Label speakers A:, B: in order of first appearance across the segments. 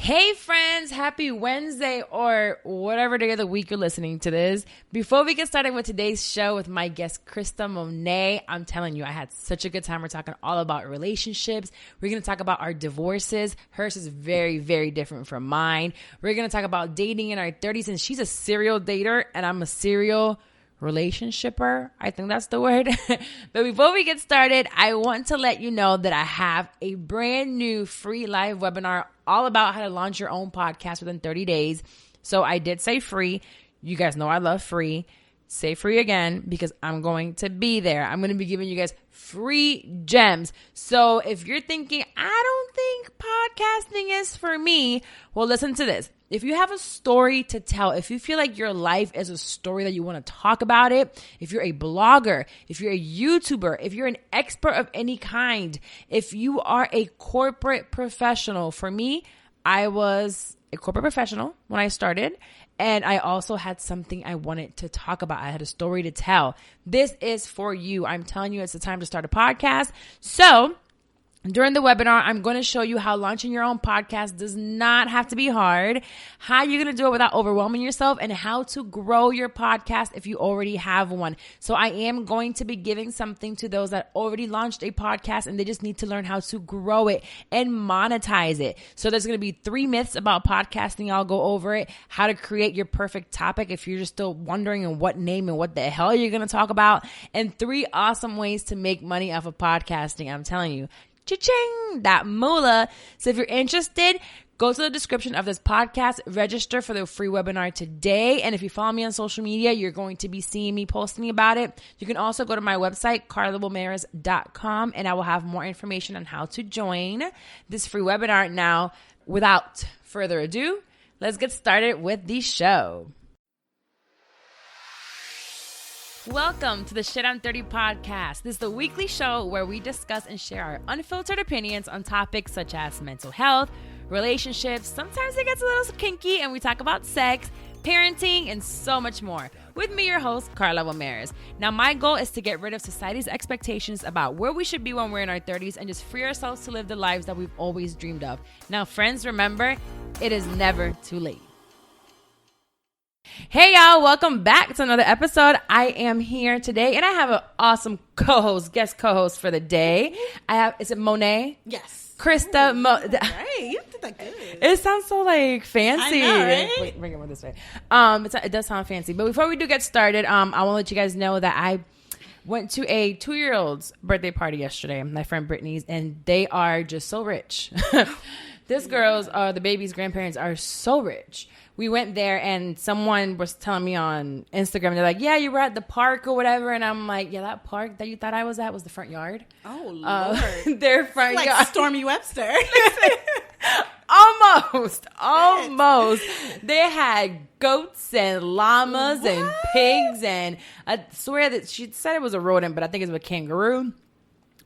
A: Hey friends, happy Wednesday or whatever day of the week you're listening to this. Before we get started with today's show with my guest Krysta Monet, I'm telling you, I had such a good time. We're talking all about relationships. We're going to talk about our divorces. Hers is very, very different from mine. We're going to talk about dating in our 30s, and she's a serial dater and I'm a serial relationshipper. I think that's the word. But before we get started, I want to let you know that I have a brand new free live webinar all about how to launch your own podcast within 30 days. So I did say free. You guys know I love free. Say free again because I'm going to be there. I'm going to be giving you guys free gems. So if you're thinking, I don't think podcasting is for me, well, listen to this. If you have a story to tell, if you feel like your life is a story that you want to talk about it, if you're a blogger, if you're a YouTuber, if you're an expert of any kind, if you are a corporate professional, for me, I was a corporate professional when I started, and I also had something I wanted to talk about. I had a story to tell. This is for you. I'm telling you, it's the time to start a podcast. So during the webinar, I'm going to show you how launching your own podcast does not have to be hard, how you're going to do it without overwhelming yourself, and how to grow your podcast if you already have one. So I am going to be giving something to those that already launched a podcast and they just need to learn how to grow it and monetize it. So there's going to be 3 myths about podcasting. I'll go over it, how to create your perfect topic if you're just still wondering in what name and what the hell you're going to talk about, and 3 awesome ways to make money off of podcasting. I'm telling you. Cha-ching, that moolah. So if you're interested, go to the description of this podcast, register for the free webinar today. And if you follow me on social media, you're going to be seeing me posting about it. You can also go to my website, carlawomares.com, and I will have more information on how to join this free webinar. Now, without further ado, let's get started with the show. Welcome to the Shit I'm 30 podcast. This is the weekly show where we discuss and share our unfiltered opinions on topics such as mental health, relationships, sometimes it gets a little kinky, and we talk about sex, parenting, and so much more. With me, your host, Carla Womares. Now, my goal is to get rid of society's expectations about where we should be when we're in our 30s and just free ourselves to live the lives that we've always dreamed of. Now, friends, remember, it is never too late. Hey y'all, welcome back to another episode. I am here today and I have an awesome guest co-host for the day. Is it Monet?
B: Yes.
A: Krysta Monet.
B: Right, you did that good.
A: It sounds so like fancy.
B: I know, right?
A: Wait, bring it more this way. It does sound fancy. But before we do get started, I want to let you guys know that I went to a 2-year-old's birthday party yesterday, my friend Brittany's, and they are just so rich. This girl's, the baby's grandparents are so rich. We went there and someone was telling me on Instagram, they're like, yeah, you were at the park or whatever. And I'm like, yeah, that park that you thought I was at was the front yard.
B: Oh, Lord.
A: Their front
B: like
A: yard.
B: Stormy Webster.
A: Almost. They had goats and llamas and pigs. And I swear that she said it was a rodent, but I think it was a kangaroo.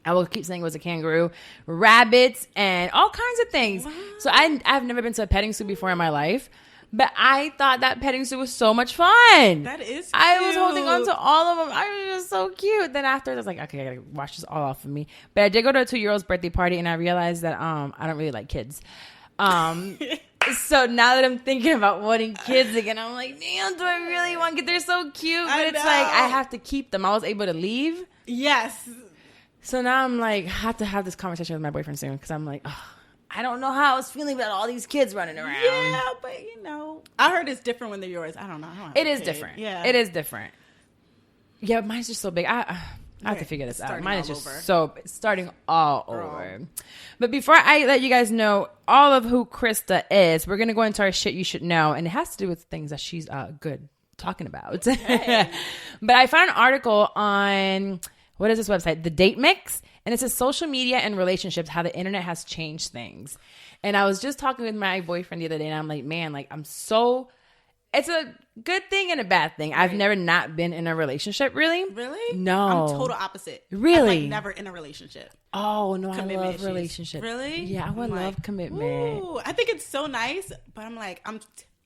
A: I will keep saying it was a kangaroo, rabbits, and all kinds of things. Wow. So I've never been to a petting zoo before in my life. But I thought that petting zoo was so much fun.
B: That is cute.
A: I was holding on to all of them. I was just so cute. Then after, I was like, okay, I gotta wash this all off of me. But I did go to a 2-year-old's birthday party, and I realized that I don't really like kids. So now that I'm thinking about wanting kids again, I'm like, damn, do I really want kids? They're so cute. But it's like, I have to keep them. I was able to leave.
B: Yes. So
A: now I'm like, I have to have this conversation with my boyfriend soon because I'm like, I don't know how I was feeling about all these kids running around.
B: Yeah, but I heard it's different when they're yours. I don't know.
A: It is different. Yeah, it is different. Yeah, mine's just so big. I have to figure this out. Mine is just starting all over. But before I let you guys know all of who Krysta is, we're gonna go into our shit you should know, and it has to do with things that she's good talking about. Okay. But I found an article on, what is this website? The Date Mix. And it says social media and relationships, how the internet has changed things. And I was just talking with my boyfriend the other day, and I'm like, man, like it's a good thing and a bad thing. Right. I've never not been in a relationship, really.
B: Really?
A: No.
B: I'm total opposite.
A: Really?
B: I'm never in a relationship.
A: Oh, no,
B: Commitment
A: I love
B: issues.
A: relationships.
B: Really?
A: Yeah, I love commitment.
B: Ooh, I think it's so nice, but I'm like,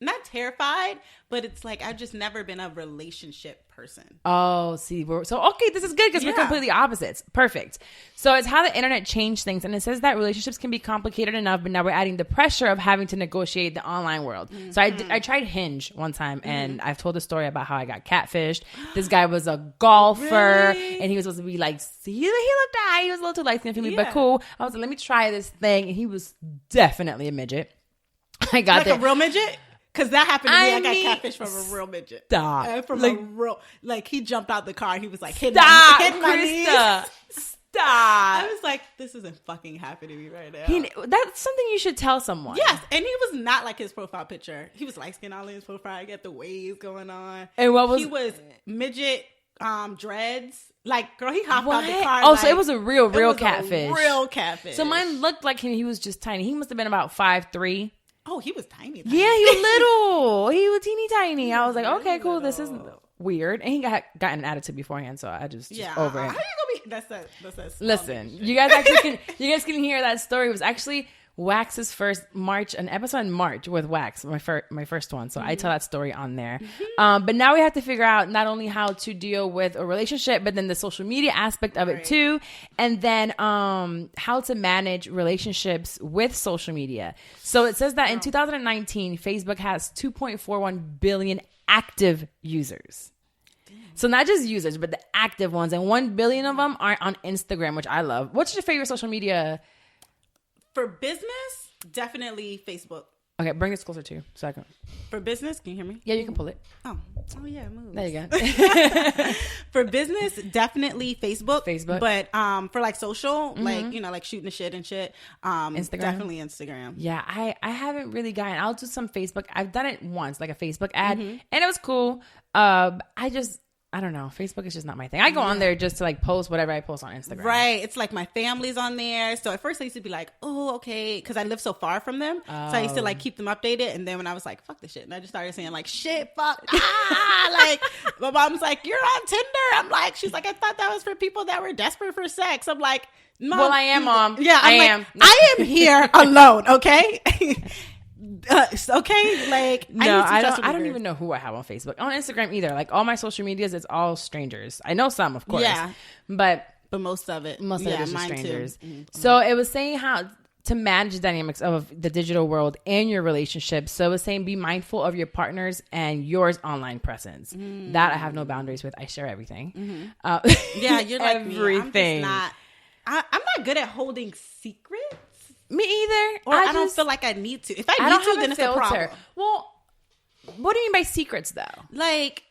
B: not terrified, but it's like I've just never been a relationship person.
A: Oh, see, okay, this is good because we're completely opposites. Perfect. So it's how the internet changed things, and it says that relationships can be complicated enough, but now we're adding the pressure of having to negotiate the online world. So I tried Hinge one time, and I've told a story about how I got catfished. This guy was a golfer, and he was supposed to be like, he looked he was a little too light skinned for me, but cool. I was like, let me try this thing, and he was definitely a midget. I got
B: like a real midget. Because that happened to me. I got catfished from a real midget.
A: Stop.
B: From a real, he jumped out the car. He was like, hitting my knees.
A: Stop.
B: I was like, this isn't fucking happening to me right now.
A: That's something you should tell someone.
B: Yes. And he was not like his profile picture. He was light skinned all in his profile. He got the waves going on.
A: And what was...
B: He was midget dreads. Like, girl, he hopped out the car.
A: Oh, so it was a real catfish.
B: Real catfish.
A: So mine looked like him. He was just tiny. He must have been about 5'3".
B: Oh, he was tiny.
A: Yeah, he was little. He was teeny tiny. I was like, okay, cool. This is weird. And he got an attitude beforehand, so I just over it.
B: How you gonna be? That's
A: Listen, you guys can hear that story. It was actually Wax's first an episode in March with Wax, my first one. So I tell that story on there. But now we have to figure out not only how to deal with a relationship, but then the social media aspect of it too. And then how to manage relationships with social media. So it says that in 2019, Facebook has 2.41 billion active users. So not just users, but the active ones. And 1 billion of them are on Instagram, which I love. What's your favorite social media?
B: For business, definitely Facebook.
A: Okay, bring this closer to you so I can.
B: For business, can you hear me?
A: Yeah, you can pull it.
B: Oh yeah, move.
A: There you go.
B: For business, definitely Facebook. But for like social, like shooting the shit and shit, Instagram. Definitely Instagram.
A: Yeah, I haven't really gotten. I'll do some Facebook. I've done it once, like a Facebook ad, and it was cool. I don't know. Facebook is just not my thing. I go on there just to like post whatever I post on Instagram.
B: Right. It's like my family's on there. So at first I used to be like, oh, okay. Because I live so far from them. So I used to like keep them updated. And then when I was like, fuck this shit. And I just started saying like, shit, fuck. Like my mom's like, you're on Tinder. I'm like, she's like, I thought that was for people that were desperate for sex. I'm like, Mom.
A: Well, I am, Mom.
B: Yeah,
A: I am.
B: I am here alone. Okay. Okay, like
A: no, I don't even know who I have on Facebook, on Instagram either. Like all my social medias, it's all strangers. I know some, of course, but
B: most of it is just strangers.
A: So it was saying how to manage the dynamics of the digital world and your relationships. So it was saying be mindful of your partners and yours online presence. That I have no boundaries with. I share everything.
B: Yeah, you're like
A: everything.
B: Me. I'm not good at holding secrets.
A: Me either.
B: Or I don't feel like I need to. If I need to, then it's a problem.
A: Well, what do you mean by secrets, though?
B: Like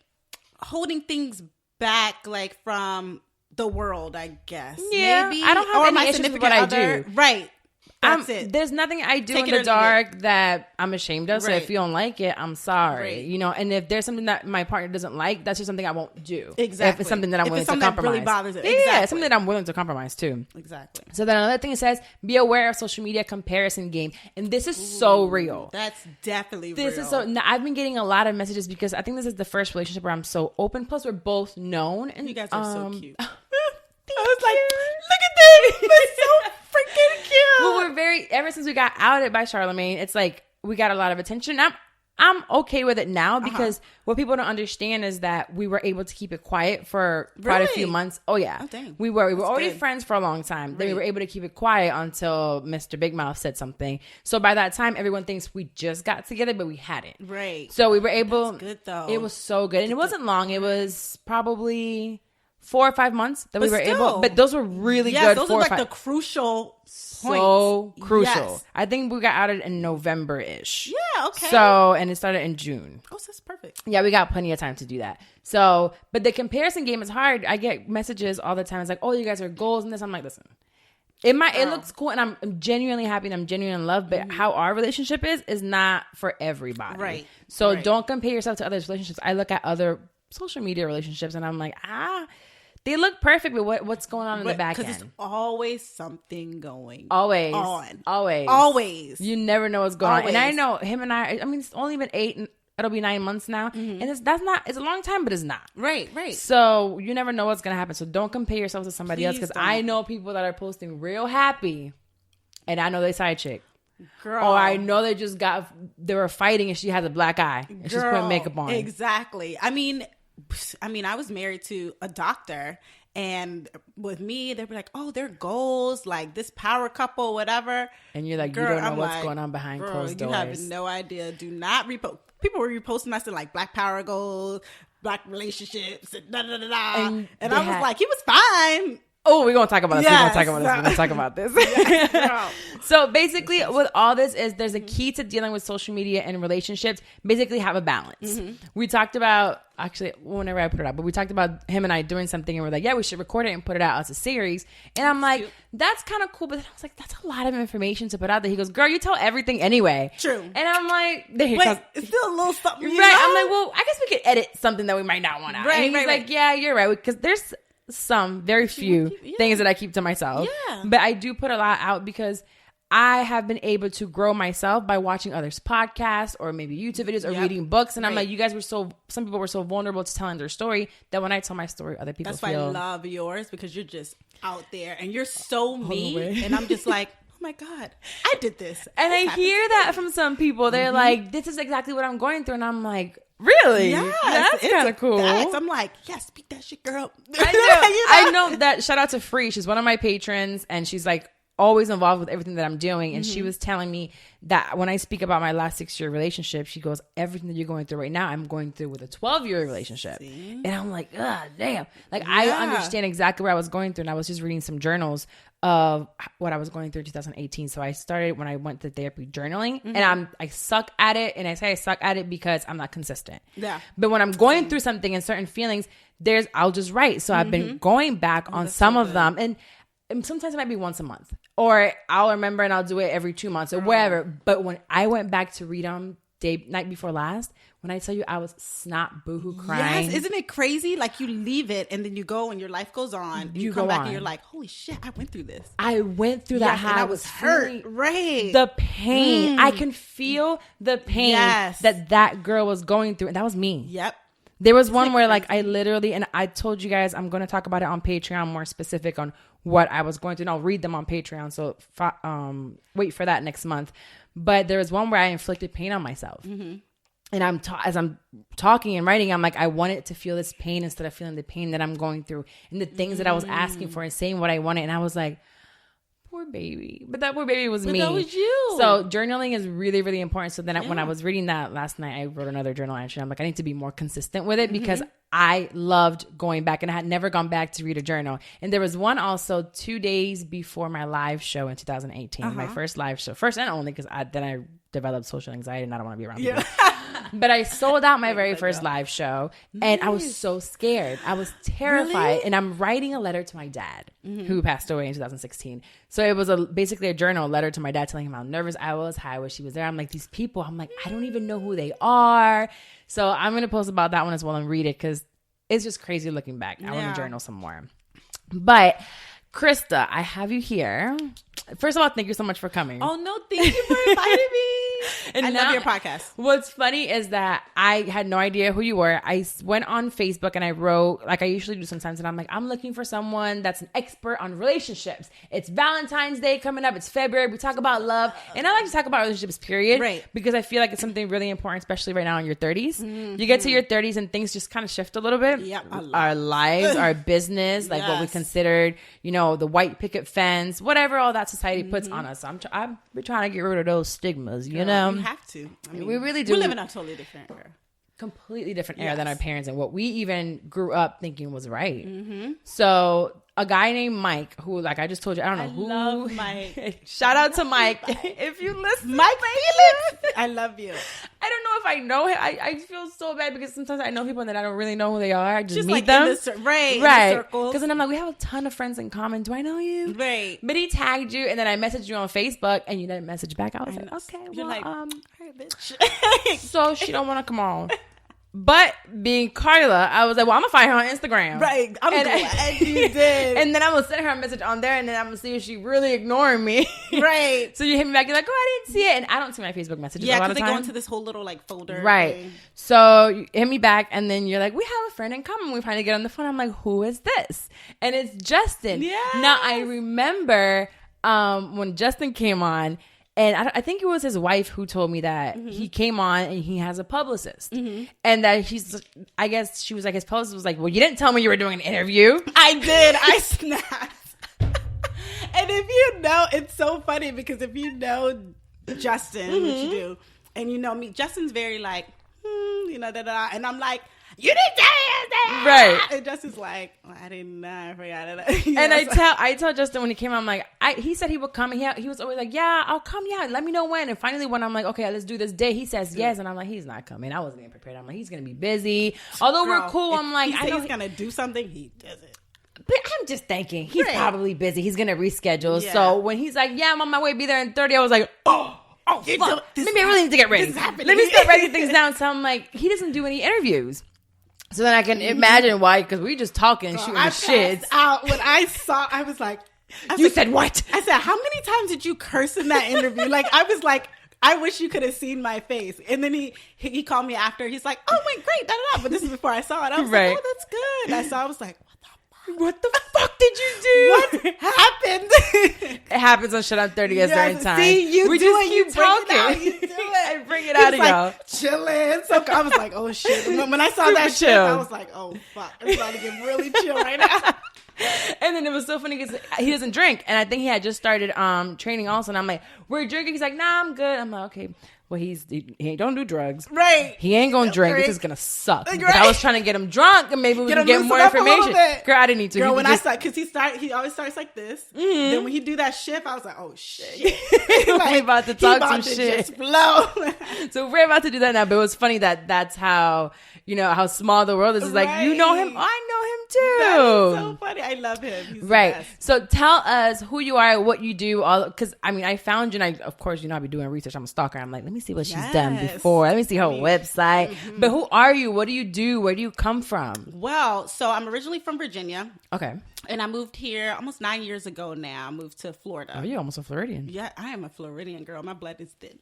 B: holding things back, like from the world, I guess.
A: Yeah, maybe. I don't have any issues with what I do.
B: Right. That's it.
A: There's nothing I do in the dark that I'm ashamed of. So if you don't like it, I'm sorry. You know, and if there's something that my partner doesn't like, that's just something I won't do.
B: Exactly.
A: If it's something that I'm willing to compromise.
B: That really bothers it.
A: Yeah, something that I'm willing to compromise too.
B: Exactly.
A: So then another thing it says, be aware of social media comparison game. And this is so real.
B: That's definitely
A: real. Now, I've been getting a lot of messages because I think this is the first relationship where I'm so open. Plus, we're both known. And
B: you guys are so cute.
A: I was like, look at this. It's so freaking cute. Well, ever since we got outed by Charlamagne, it's like we got a lot of attention. I'm okay with it now because what people don't understand is that we were able to keep it quiet for quite a few months. Oh yeah.
B: Oh, dang.
A: We were already friends for a long time. Then we were able to keep it quiet until Mr. Big Mouth said something. So by that time, everyone thinks we just got together, but we hadn't.
B: Right.
A: So we were able.
B: That's good though.
A: It was so good. And it wasn't long. It was probably 4 or 5 months that we were able, but those were really good.
B: Those are like the crucial points.
A: So crucial. Yes. I think we got outed in November-ish.
B: Yeah, okay.
A: So, and it started in June.
B: Oh, so that's perfect.
A: Yeah, we got plenty of time to do that. So, but the comparison game is hard. I get messages all the time. It's like, oh, you guys are goals and this. I'm like, listen, it looks cool and I'm genuinely happy and I'm genuinely in love, but how our relationship is not for everybody.
B: Right.
A: So don't compare yourself to others' relationships. I look at other social media relationships and I'm like, they look perfect, but what's going on in the back end?
B: Because it's always something going
A: Always. You never know what's going on. And I know him and I mean, it's only been 8 and it'll be 9 months now. And it's a long time, but it's not.
B: Right.
A: So you never know what's going to happen. So don't compare yourself to somebody else because I know people that are posting real happy and I know they side chick.
B: Girl.
A: Or I know they were fighting and she has a black eye and she's putting makeup on.
B: Exactly. I mean, I was married to a doctor, and with me, they'd be like, oh, they're goals, like this power couple, whatever.
A: And you're like, girl, you don't know what's going on behind closed doors.
B: You have no idea. Do not repost. People were reposting us in like black power goals, black relationships, and da da da da. And I was like, he was fine.
A: Oh, we're going to talk about this. We're going to talk about this. Yes, so basically, with all this there's a key to dealing with social media and relationships. Basically, have a balance. We talked about, actually, whenever I put it out, but we talked about him and I doing something and we're like, yeah, we should record it and put it out as a series. And I'm like, that's kind of cool. But then I was like, that's a lot of information to put out there. He goes, girl, you tell everything anyway.
B: True.
A: And I'm like,
B: it's still a little something.
A: Right. I'm like, well, I guess we could edit something that we might not want out.
B: Right,
A: and he's like, yeah, you're right. Because there's very few things that I keep to myself.
B: Yeah.
A: But I do put a lot out because I have been able to grow myself by watching others' podcasts or maybe YouTube videos or reading books. And I'm like, you guys some people were so vulnerable to telling their story that when I tell my story, other people feel.
B: That's why I love yours, because you're just out there and you're so me. And I'm just like, oh my God, I did this.
A: And I hear that from some people. They're like, this is exactly what I'm going through. And I'm like, really?
B: Yes,
A: that's kind of cool.
B: I'm like, yeah, speak that shit, girl.
A: I know that. Shout out to Free. She's one of my patrons, and she's like always involved with everything that I'm doing. And she was telling me that when I speak about my last 6-year relationship, she goes, everything that you're going through right now, I'm going through with a 12-year relationship. See? And I'm like, damn. Like, I understand exactly what I was going through. And I was just reading some journals of what I was going through in 2018. So I started when I went to therapy journaling, and I suck at it. And I say I suck at it because I'm not consistent. Yeah. But when I'm going through something and certain feelings, I'll just write. So I've been going back on some of them, and sometimes it might be once a month, or I'll remember and I'll do it every 2 months or whatever. But when I went back to read them night before last, when I tell you I was snot boohoo crying.
B: Yes, isn't it crazy? Like, you leave it and then you go and your life goes on. You come back and you're like, holy shit, I went through this.
A: I went through that.
B: And I was hurt. Right.
A: The pain. I can feel the pain that girl was going through. And that was me.
B: Yep.
A: There was one where like I literally, and I told you guys I'm going to talk about it on Patreon, more specific on what I was going through. And I'll read them on Patreon. So wait for that next month. But there was one where I inflicted pain on myself. And as I'm talking and writing, I'm like, I wanted to feel this pain instead of feeling the pain that I'm going through and the things that I was asking for and saying what I wanted. And I was like, poor baby. But that poor baby was me.
B: That was you.
A: So journaling is really, really important. So then when I was reading that last night, I wrote another journal entry. I'm like, I need to be more consistent with it because I loved going back, and I had never gone back to read a journal. And there was one also 2 days before my live show in 2018, my first live show, first and only, because then I developed social anxiety and I don't want to be around people. But I sold out my very first live show, and I was so scared. I was terrified. And I'm writing a letter to my dad, who passed away in 2016. So it was basically a journal, a letter to my dad telling him how nervous I was, how I wish he was there. I'm like, these people, I'm like, I don't even know who they are. So I'm going to post about that one as well and read it because it's just crazy looking back. I want to journal some more. But Krysta, I have you here. First of all, thank you so much for coming.
B: Oh, no, thank you for inviting me.
A: And
B: I love your podcast.
A: What's funny is that I had no idea who you were. I went on Facebook and I wrote, like I usually do sometimes, and I'm like, I'm looking for someone that's an expert on relationships. It's Valentine's Day coming up. It's February. We talk about love. And I like to talk about relationships, period. Right. Because I feel like it's something really important, especially right now in your 30s. You get to your 30s and things just kind of shift a little bit.
B: Yep.
A: Our lives, our business, like what we considered, the white picket fence, whatever all that society puts on us. So we're trying to get rid of those stigmas, you know?
B: We have to. I mean,
A: we really do.
B: We live in a totally different era.
A: Completely different era than our parents and what we even grew up thinking was right. So a guy named Mike, who, like I just told you, I don't know who.
B: I love Mike.
A: Shout out to Mike. If you listen.
B: Mike Felix. I love you.
A: I don't know if I know him. I feel so bad because sometimes I know people that I don't really know who they are. I just meet
B: like
A: them.
B: Right.
A: Because then I'm like, we have a ton of friends in common. Do I know you?
B: Right.
A: But he tagged you, and then I messaged you on Facebook, and you didn't message back. I was like, okay,
B: you're
A: well,
B: like, all right, bitch.
A: So she don't want to come on. But being Carla, I was like, well, I'm going to find her on Instagram.
B: Right. I'm glad you did.
A: And then I'm going to send her a message on there, and then I'm going to see if she really ignoring me.
B: Right.
A: So you hit me back, you're like, oh, I didn't see it. And I don't see my Facebook messages a lot of
B: times. Yeah, because they go into this whole little, like, folder.
A: Right. Thing. So you hit me back, and then you're like, we have a friend in common. We finally get on the phone. I'm like, who is this? And it's Justin.
B: Yeah.
A: Now, I remember when Justin came on, And I think it was his wife who told me that he came on and he has a publicist. And that I guess she was like, his publicist was like, well, you didn't tell me you were doing an interview.
B: I did. I snapped. And if you know, it's so funny because if you know Justin, which you do, and you know me, Justin's very like, da-da-da. And I'm like, you didn't tell me that.
A: Right.
B: And Justin's like, well, I didn't know. I forgot it.
A: And I tell Justin when he came out, I'm like, he said he would come. He was always like, yeah, I'll come. Yeah, let me know when. And finally, when I'm like, okay, let's do this day, he says yes. And I'm like, he's not coming. I wasn't even prepared. I'm like, he's going to be busy. Although we're cool, I'm like,
B: I know he's going to do something. He doesn't.
A: But I'm just thinking, he's probably busy. He's going to reschedule. Yeah. So when he's like, yeah, I'm on my way, be there in 30, I was like, oh, fuck. Maybe I really need to get ready. Let me start writing things down. So I'm like, he doesn't do any interviews. So then I can imagine why, because we just talking and shooting the shit.
B: Out when I was like,
A: you said what?
B: I said, how many times did you curse in that interview? Like, I was like, I wish you could have seen my face. And then he called me after. He's like, oh, wait, great. Da-da-da. But this is before I saw it. I was like, oh, that's good. I was like,
A: what the fuck did you do?
B: What happened?
A: It happens on Shut Up 30 every time.
B: See, you do it. You talking. You do it.
A: I bring it out of y'all.
B: Chilling. So I was like, oh shit. When I saw that shit, I was like, oh fuck. It's about to get really chill right now.
A: And then it was so funny because he doesn't drink. And I think he had just started training also. And I'm like, we're drinking. He's like, nah, I'm good. I'm like, okay. Well, he don't do drugs.
B: Right.
A: He ain't gonna drink. This is gonna suck. Right. But I was trying to get him drunk and maybe we can get more information. Girl, I didn't need to.
B: Girl, when I started, because he always starts like this. Then when he do that shift, I was like, oh shit.
A: Like, we about to talk some shit.
B: Just blow.
A: So we're about to do that now. But it was funny that's how, how small the world is. It's like, you know him. I know him too.
B: That is so funny. I love him. He's
A: right.
B: The best.
A: So tell us who you are, what you do, because I found you and of course, I be doing research. I'm a stalker. I'm like, let me see what she's done before. Let me see her website. But who are you? What do you do? Where do you come from?
B: Well, so I'm originally from Virginia.
A: Okay.
B: And I moved here almost 9 years ago now. I moved to Florida.
A: Oh, you're almost a Floridian.
B: Yeah, I am a Floridian girl. My blood is thin.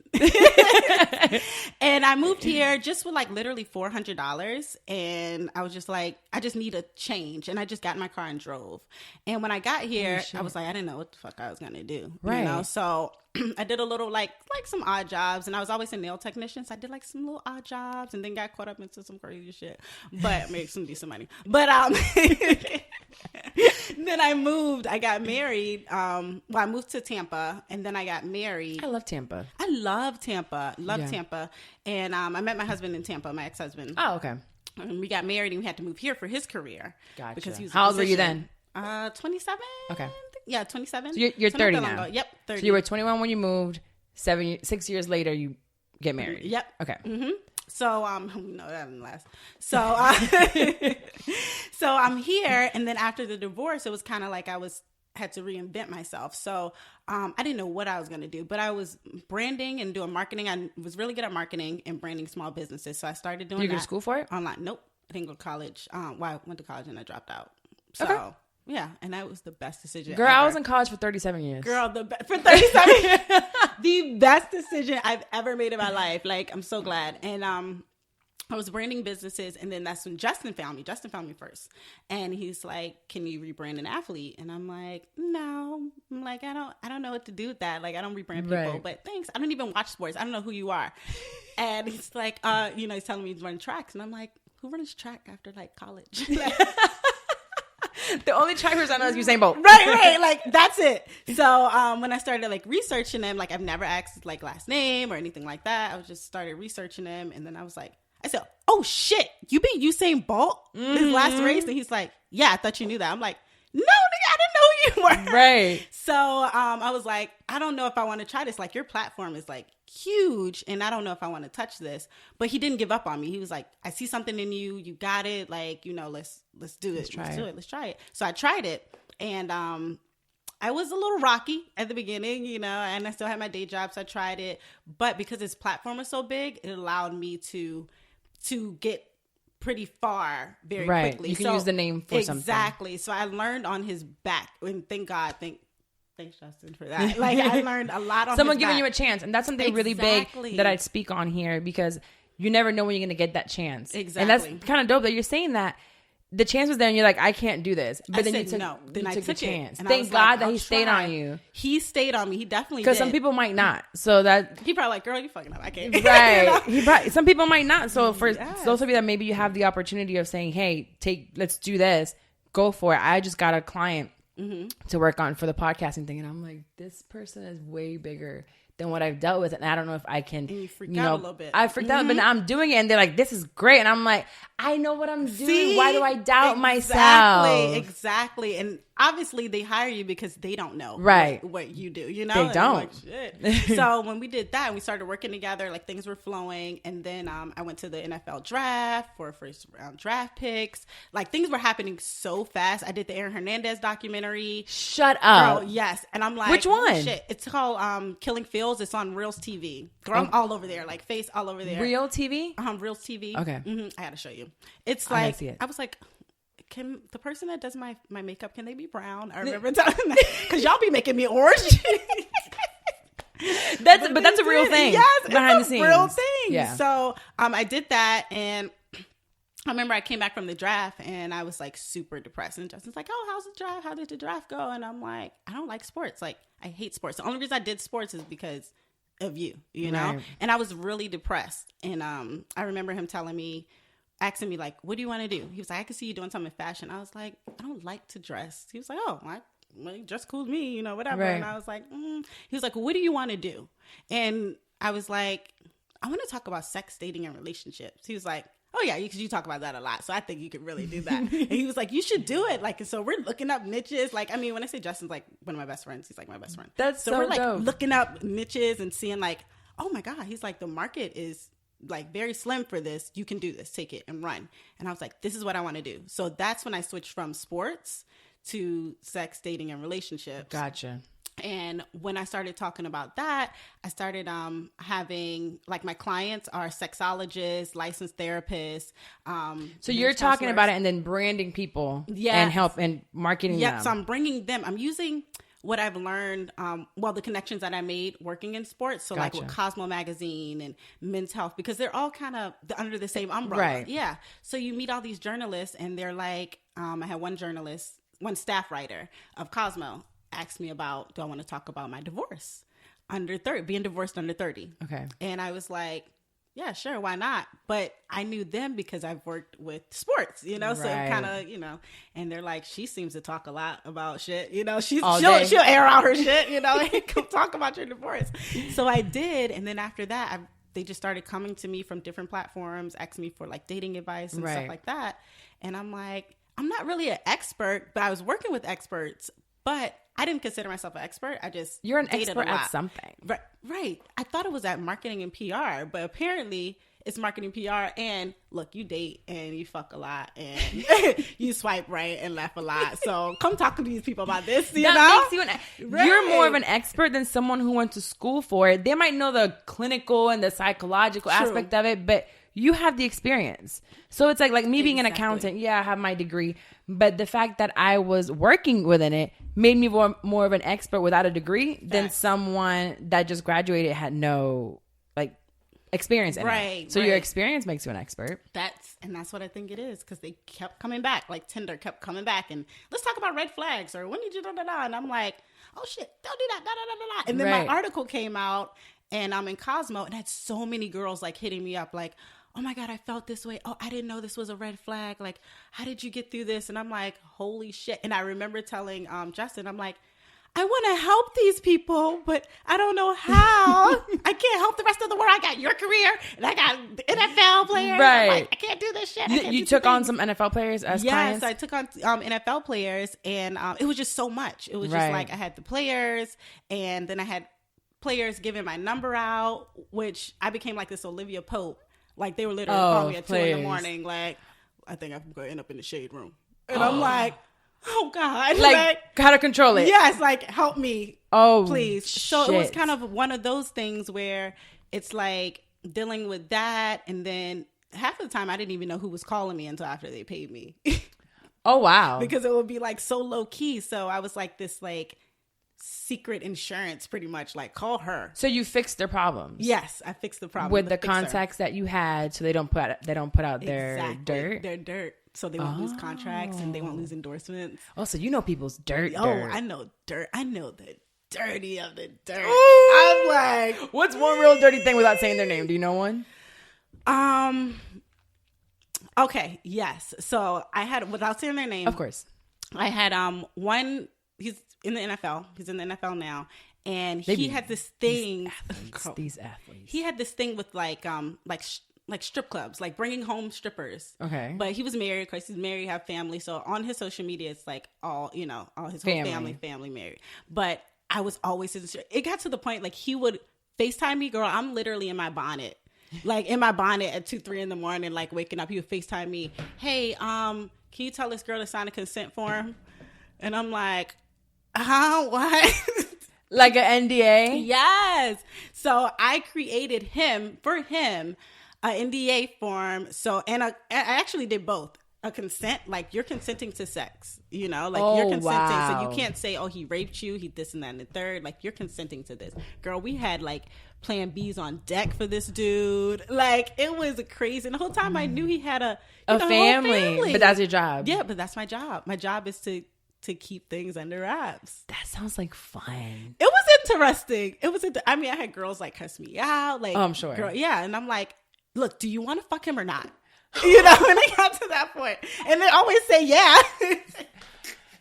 B: And I moved here just with like literally $400. And I was just like, I just need a change. And I just got in my car and drove. And when I got here, I was like, I didn't know what the fuck I was going to do.
A: Right.
B: So I did a little like some odd jobs. And I was always a nail technician. So I did like some little odd jobs and then got caught up into some crazy shit. But made some decent money. But then I moved. I got married. I moved to Tampa, and then I got married.
A: I love Tampa.
B: I love Tampa. Tampa. And I met my husband in Tampa, my ex-husband.
A: Oh, okay.
B: And we got married, and we had to move here for his career.
A: Gotcha.
B: Because he was
A: How old were you then?
B: 27.
A: Okay.
B: Yeah, 27.
A: So you're 30 now.
B: Yep, 30.
A: So you were 21 when you moved. 6 years later, you get married.
B: Yep.
A: Okay.
B: Mm-hmm. So, no, that didn't last. So, so I'm here. And then after the divorce, it was kind of like had to reinvent myself. So, I didn't know what I was going to do, but I was branding and doing marketing. I was really good at marketing and branding small businesses. So I started doing that.
A: Did you go to school for it?
B: Online. Nope. I didn't go to college. I went to college and I dropped out. So.
A: Okay.
B: Yeah, and that was the best decision
A: Girl,
B: ever.
A: I was in college for 37 years.
B: Girl, for 37 years. The best decision I've ever made in my life. Like, I'm so glad. And I was branding businesses, and then that's when Justin found me. Justin found me first. And he's like, can you rebrand an athlete? And I'm like, no. I'm like, I don't know what to do with that. Like, I don't rebrand people.
A: Right.
B: But thanks. I don't even watch sports. I don't know who you are. And he's like, he's telling me he's running tracks. And I'm like, who runs track after, like, college?
A: The only trackers I know is Usain Bolt.
B: Right. Like, that's it. So, when I started, like, researching him, like, I've never asked his, like, last name or anything like that. I just started researching him. And then I said, oh, shit, you beat Usain Bolt his last race? And he's like, yeah, I thought you knew that. I'm like, no, nigga, I didn't know who you were.
A: Right.
B: So, I was like, I don't know if I want to try this. Like, your platform is, like, huge, and I don't know if I want to touch this. But he didn't give up on me. He was like, I see something in you. You got it. Like, let's do it. Let's try it. So I tried it, and I was a little rocky at the beginning, and I still had my day job, so I tried it. But because his platform was so big, it allowed me to get pretty far very quickly.
A: You can use the name for something.
B: Exactly. So I learned on his back, and thanks Justin for that. Like, I learned a lot on
A: someone
B: his
A: giving
B: back.
A: you a chance, and that's something really big that I'd speak on here, because you never know when you're going to get that chance.
B: Exactly.
A: And that's kind of dope that you're saying that. the chance was there, and you're like, I can't do this. But then
B: said
A: you took
B: no. Then
A: you
B: I
A: took the
B: took it.
A: chance.
B: And
A: Thank God that he stayed on you.
B: He stayed on me. He definitely did.
A: Because some people might not. So that
B: he probably like, girl, you fucking up. I can't.
A: Right. You know? Some people might not. So for
B: Yes.
A: those of you that maybe you have the opportunity of saying, hey, let's do this. Go for it. I just got a client to work on for the podcasting thing, and I'm like, this person is way bigger than what I've dealt with, and I don't know if I can. And
B: you freaked out a little bit.
A: I freaked out, but now I'm doing it, and they're like, "This is great," and I'm like, "I know what I'm doing.
B: See?
A: Why do I doubt myself?"
B: Exactly. And obviously, they hire you because they don't know what you do. You know,
A: they
B: and
A: don't.
B: like, shit. So when we did that, and we started working together. Like things were flowing, and then I went to the NFL draft for first round draft picks. Like things were happening so fast. I did the Hernandez documentary.
A: Shut up.
B: Girl, yes. And I'm like,
A: which one?
B: Oh, shit. It's called Killing Fields. It's on Reels TV. Girl, I'm all over there. Like face all over there.
A: Real TV?
B: Reels TV.
A: Okay.
B: I had to show you. It's like,
A: see it.
B: I was like, can the person that does my makeup, can they be brown? I remember telling them because y'all be making me orange.
A: That's a real thing.
B: Yes,
A: behind
B: it's
A: the scenes.
B: Real thing.
A: Yeah.
B: So I did that, and I remember I came back from the draft, and I was like super depressed. And Justin's like, "Oh, how's the draft? How did the draft go?" And I'm like, "I don't like sports. Like, I hate sports. The only reason I did sports is because of you know."
A: Right.
B: And I was really depressed. And I remember him asking me like, "What do you want to do?" He was like, "I can see you doing something in fashion." I was like, "I don't like to dress." He was like, "Oh, well, you dress cool to me, you know, whatever."
A: Right.
B: And I was like, He was like, "What do you want to do?" And I was like, "I want to talk about sex, dating, and relationships." He was like, "Oh yeah, because you talk about that a lot, so I think you could really do that." And he was like, "You should do it." Like, and so we're looking up niches. Like, I mean, when I say Justin's like one of my best friends, he's like my best friend.
A: That's so
B: we're like
A: dope.
B: looking up niches and seeing like, oh my God, he's like, the market is like very slim for this. You can do this, take it and run. And I was like, this is what I want to do. So that's when I switched from sports to sex, dating, and relationships.
A: Gotcha.
B: And when I started talking about that, I started having, like, my clients are sexologists, licensed therapists.
A: So you're talking about it and then branding people and help and marketing them.
B: So I'm bringing them. I'm using what I've learned, the connections that I made working in sports. So like with Cosmo Magazine and Men's Health, because they're all kind of under the same umbrella.
A: Right.
B: Yeah. So you meet all these journalists and they're like, I had one staff writer of Cosmo asked me about, do I want to talk about my divorce being divorced under 30.
A: Okay.
B: And I was like, yeah, sure, why not? But I knew them because I've worked with sports, you know, so kind of, you know, and they're like, she seems to talk a lot about shit, you know, she'll air out her shit, you know, and come talk about your divorce. So I did. And then after that, they just started coming to me from different platforms, asking me for like dating advice and stuff like that. And I'm like, I'm not really an expert, but I was working with experts, but I didn't consider myself an expert.
A: You're an expert at something.
B: Right. I thought it was at marketing and PR, but apparently it's marketing PR. And look, you date and you fuck a lot and you swipe right and laugh a lot. So come talk to these people about this. You know?
A: Makes you You're more of an expert than someone who went to school for it. They might know the clinical and the psychological aspect of it, but you have the experience. So it's like me being an accountant. Yeah, I have my degree. But the fact that I was working within it made me more of an expert without a degree than someone that just graduated had no experience in it. So your experience makes you an expert.
B: That's what I think it is, because they kept coming back. Like Tinder kept coming back and let's talk about red flags or when did you da-da-da. And I'm like, oh shit, don't do that, da-da-da-da-da. And then my article came out and I'm in Cosmo and I had so many girls like hitting me up like, oh my God, I felt this way. Oh, I didn't know this was a red flag. Like, how did you get through this? And I'm like, holy shit. And I remember telling Justin, I'm like, I want to help these people, but I don't know how. I can't help the rest of the world. I got your career and I got the NFL players.
A: Right.
B: Like, I can't do this shit.
A: You took on some NFL players as clients?
B: Yes, I took on NFL players and it was just so much. It was just like I had the players and then I had players giving my number out, which I became like this Olivia Pope. Like, they were literally calling me at 2 a.m. Like, I think I'm going to end up in the shade room. And I'm like, oh God.
A: Like, how to control it.
B: Yes, like, help me.
A: Oh,
B: please.
A: shit.
B: So it was kind of one of those things where it's like dealing with that. And then half of the time, I didn't even know who was calling me until after they paid me.
A: Oh, wow.
B: Because it would be like so low key. So I was like this like secret insurance, pretty much, like, call her.
A: So you fixed their problems.
B: Yes, I fixed the problem
A: with the contacts that you had, so they don't put out their dirt.
B: Their dirt. so they won't lose contracts and they won't lose endorsements.
A: Oh, so you know people's dirt.
B: I know dirt. I know the dirty of the dirt. Ooh. I'm like,
A: what's one real dirty thing without saying their name? Do you know one?
B: Okay, yes. So I had, without saying their name,
A: of course,
B: I had one. He's in the NFL. He's in the NFL now, and he had this thing.
A: These athletes.
B: He had this thing with like strip clubs, like bringing home strippers.
A: Okay.
B: But he was married, of course. He's married, have family. So on his social media, it's like all his whole family married. But I was always, it got to the point like he would FaceTime me, girl. I'm literally in my bonnet. Like in my bonnet at 2-3 in the morning, like waking up. He would FaceTime me. Hey, can you tell this girl to sign a consent form? And I'm like, what?
A: Like an NDA?
B: Yes. So I created for him, an NDA form. So, and I actually did both. A consent, like you're consenting to sex, you're consenting.
A: Wow.
B: So you can't say, oh, he raped you, he this and that and the third. Like you're consenting to this. Girl, we had like plan B's on deck for this dude. Like it was crazy. And the whole time I knew he had a family.
A: But that's your job.
B: Yeah, but that's my job. My job is to keep things under wraps.
A: That sounds like fun.
B: It was interesting. I had girls like cuss me out. Like,
A: I'm sure.
B: Girl, yeah. And I'm like, look, do you want to fuck him or not? When they got to that point. And they always say, yeah.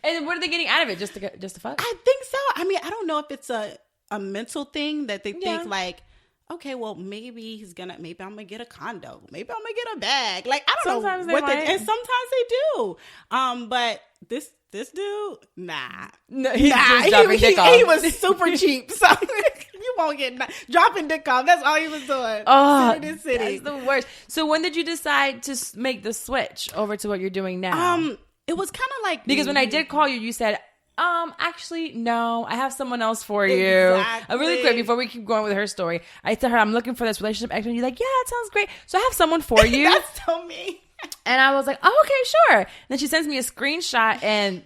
A: And what are they getting out of it? Just to fuck?
B: I think so. I don't know if it's a mental thing that they think like, okay, well, maybe I'm going to get a condo. Maybe I'm going to get a bag. Like, I don't
A: sometimes
B: know. And sometimes they do. But this dude, nah.
A: No, he
B: was super cheap. So you won't get dropping dick off. That's all he was doing.
A: Oh,
B: city to city.
A: That's the worst. So when did you decide to make the switch over to what you're doing now?
B: It was kind of like,
A: because when I did call you, you said, actually, no, I have someone else for you.
B: Exactly.
A: Really quick, before we keep going with her story, I told her, I'm looking for this relationship expert. You're like, yeah, that sounds great. So I have someone for you.
B: That's so me.
A: And I was like, oh, okay, sure. And then she sends me a screenshot, and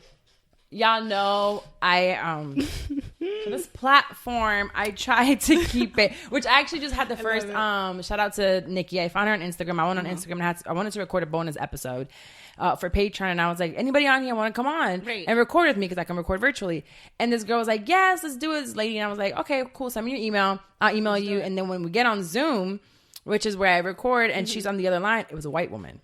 A: y'all know for this platform, I tried to keep it, which I actually just had the first, shout out to Nikki. I found her on Instagram. I went on Instagram and I wanted to record a bonus episode for Patreon. And I was like, anybody on here want to come on and record with me? Because I can record virtually. And this girl was like, yes, let's do it, this lady. And I was like, okay, cool. Send me your email. I'll email you. And then when we get on Zoom, which is where I record, and she's on the other line, it was a white woman.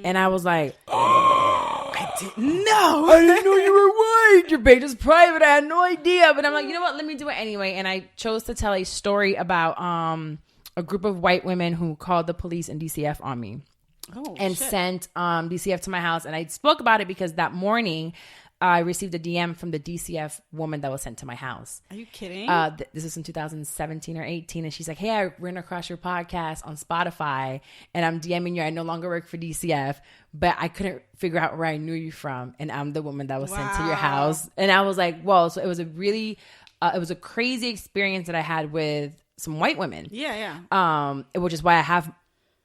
A: And I was like, oh, I didn't know. I didn't know you were white. Your page is private. I had no idea. But I'm like, you know what? Let me do it anyway. And I chose to tell a story about a group of white women who called the police and DCF on me. Sent DCF to my house. And I spoke about it because that morning, I received a DM from the DCF woman that was sent to my house.
B: Are you kidding?
A: This is in 2017 or 18. And she's like, hey, I ran across your podcast on Spotify and I'm DMing you. I no longer work for DCF, but I couldn't figure out where I knew you from. And I'm the woman that was sent to your house. And I was like, whoa. So it was a crazy experience that I had with some white women.
B: Yeah.
A: Which is why I have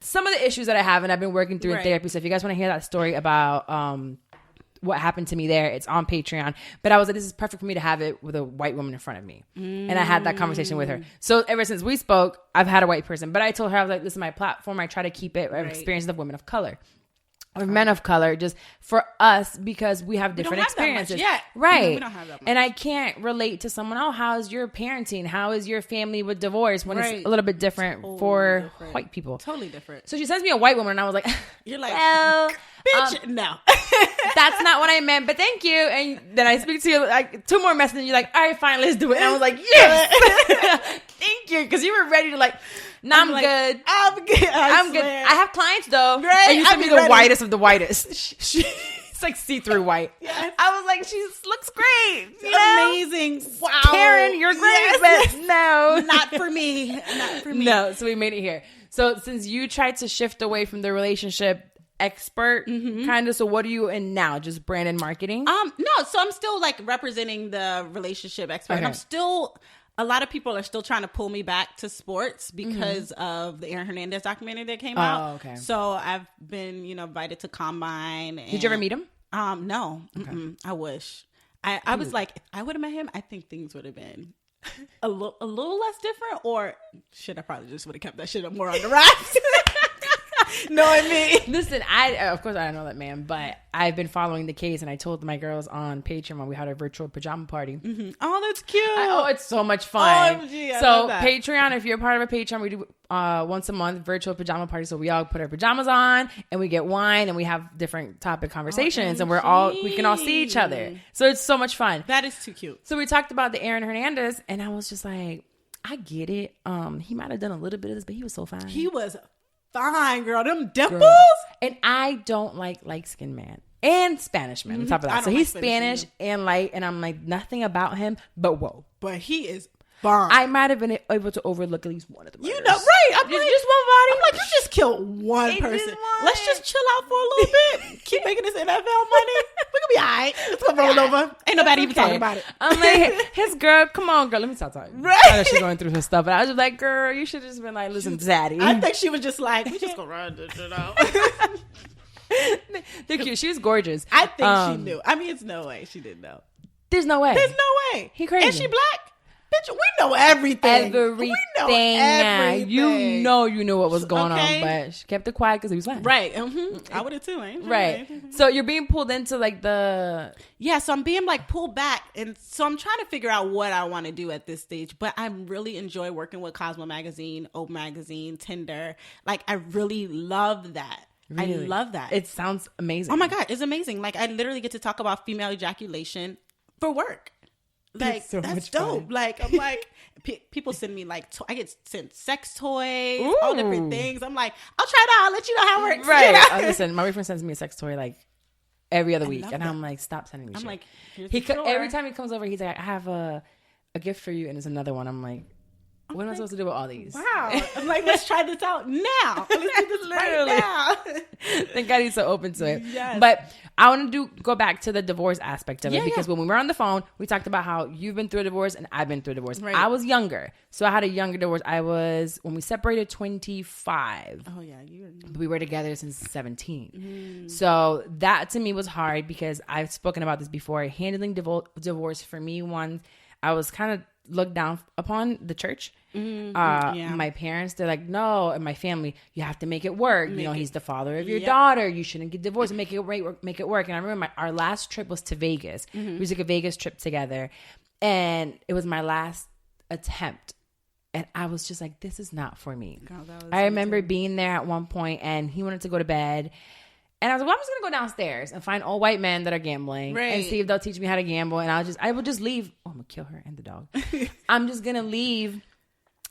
A: some of the issues that I have, and I've been working through in therapy. So if you guys want to hear that story about, what happened to me there, it's on Patreon. But I was like, this is perfect for me to have it with a white woman in front of me. And I had that conversation with her. So ever since we spoke, I've had a white person. But I told her, I was like, this is my platform. I try to keep it experiences of women of color. Or men of color, just for us, because we have different experiences. Right.
B: We don't have that much.
A: And I can't relate to someone, how's your parenting? How is your family with divorce? When it's a little bit different white people.
B: Totally different.
A: So she sends me a white woman, and I was like,
B: you're like,
A: well,
B: bitch, no.
A: That's not what I meant, but thank you. And then I speak to you like 2 more messages, and you're like, all right, fine, let's do it. And I was like, yes. Thank you. Because you were ready to like, no, I'm good.
B: I'm good.
A: I'm good. I have clients though. Right? And you sent me the whitest of the whitest. It's like see-through white. Yes. I was like, she looks great.
B: Amazing. Wow.
A: Karen, you're great, but no.
B: Not for me. Not for me.
A: No, so we made it here. So since you tried to shift away from the relationship expert kind of, so what are you in now? Just brand and marketing?
B: No, so I'm still like representing the relationship expert. And I'm still... A lot of people are still trying to pull me back to sports because of the Hernandez documentary that came out.
A: Okay.
B: So I've been, invited to Combine. And,
A: did you ever meet him?
B: No. Okay. I wish. I was like, if I would have met him, I think things would have been a little less different. Or shit, I probably just would have kept that shit more on the rocks. Knowing me.
A: Listen, of course I don't know that man, but I've been following the case, and I told my girls on Patreon when we had a virtual pajama party.
B: Mm-hmm. Oh, that's cute.
A: It's so much fun.
B: OMG, I
A: so
B: love that.
A: Patreon, if you're part of a Patreon, we do once a month virtual pajama party. So we all put our pajamas on, and we get wine, and we have different topic conversations, and we can all see each other. So it's so much fun.
B: That is too cute.
A: So we talked about the Aaron Hernandez, and I was just like, I get it. He might have done a little bit of this, but he was so fine.
B: He was fine, girl. Them dimples.
A: Girl. And I don't like light-skinned man and Spanish man on top of that. So he's Spanish and light, and I'm like, nothing about him, but whoa.
B: But he is fine.
A: I might have been able to overlook at least one of the murders.
B: You know, right. I'm
A: just
B: like,
A: one body.
B: I'm like, you just killed one person. Let's just chill out for a little bit. Keep making this NFL money. We're going to be all right. It's going to roll over. Ain't nobody even talking about it.
A: I'm like, his girl, come on, girl. Let me stop talking.
B: Right.
A: I know she's going through her stuff. But I was just like, girl, you should have just been like, listen, Zaddy.
B: I think she was just like, we just going to run this shit out.
A: They're cute. She was gorgeous.
B: I think she knew. I mean, it's no way she didn't know.
A: There's no way.
B: There's no way.
A: He crazy.
B: Is she black? Bitch, we know everything.
A: We know everything. You knew what was going on, but she kept it quiet because he was fine.
B: Right. I would have too.
A: Right. So you're being pulled into like the...
B: Yeah, so I'm being like pulled back. And so I'm trying to figure out what I want to do at this stage. But I really enjoy working with Cosmo Magazine, O Magazine, Tinder. Like, I really love that. Really? I love that.
A: It sounds amazing.
B: Oh my God, it's amazing. Like, I literally get to talk about female ejaculation for work. Like, that's dope. Fun. Like, I'm like, people send me like, I get sent sex toys, all different things. I'm like, I'll try it out. I'll let you know how it works.
A: Right.
B: You know?
A: Listen, my boyfriend sends me a sex toy like every other week. And I'm like, stop sending me shit. I'm like, every time he comes over, he's like, I have a gift for you. And it's another one. I'm like, what am I supposed to do with all these?
B: Wow. I'm like, let's try this out now. Let's do this right now.
A: Thank God he's so open to it.
B: Yes.
A: But I want to go back to the divorce aspect of it because when we were on the phone, we talked about how you've been through a divorce and I've been through a divorce. Right. I was younger. So I had a younger divorce. When we separated, 25.
B: Oh, yeah.
A: We were together since 17. So that to me was hard because I've spoken about this before. Handling divorce for me, I was kind of looked down upon the church. My parents, they're like, no, and my family, you have to make it work. He's the father of your daughter. You shouldn't get divorced. Make it work. And I remember our last trip was to Vegas. We took a Vegas trip together, and it was my last attempt. And I was just like, this is not for me. I remember being there at one point, and he wanted to go to bed. And I was like, well, I'm just going to go downstairs and find all white men that are gambling and see if they'll teach me how to gamble. And I will just leave. Oh, I'm going to kill her and the dog. I'm just going to leave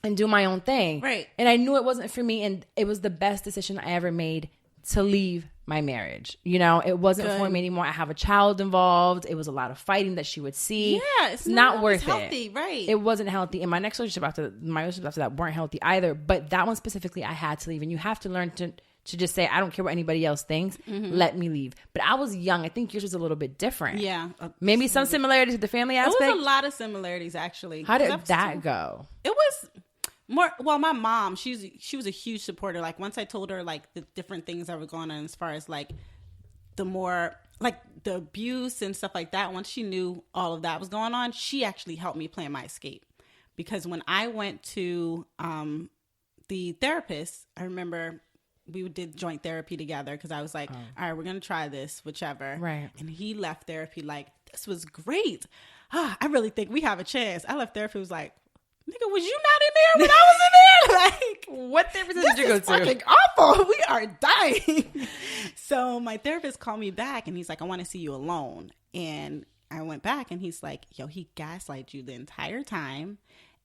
A: and do my own thing.
B: Right.
A: And I knew it wasn't for me. And it was the best decision I ever made to leave my marriage. It wasn't for me anymore. I have a child involved. It was a lot of fighting that she would see.
B: Yeah, it's
A: not worth
B: healthy,
A: it.
B: Right.
A: It wasn't healthy. And my relationship after that weren't healthy either. But that one specifically, I had to leave. And you have to learn to just say, I don't care what anybody else thinks. Let me leave. But I was young. I think yours was a little bit different.
B: Yeah.
A: Maybe some similarities with the family aspect.
B: It was a lot of similarities, actually.
A: How did that go?
B: It was more, well, my mom, she was a huge supporter. Like, once I told her, like, the different things that were going on as far as, like, the more, like, the abuse and stuff like that, once she knew all of that was going on, she actually helped me plan my escape. Because when I went to the therapist, I remember we did joint therapy together because I was like, all right, we're going to try this, whichever. Right. And he left therapy like, this was great. I really think we have a chance. I left therapy, was like, nigga, was you not in there when I was in there? Like, what therapist did you go to? Fucking awful. We are dying. So my therapist called me back and he's like, I want to see you alone. And I went back and he's like, yo, he gaslighted you the entire time.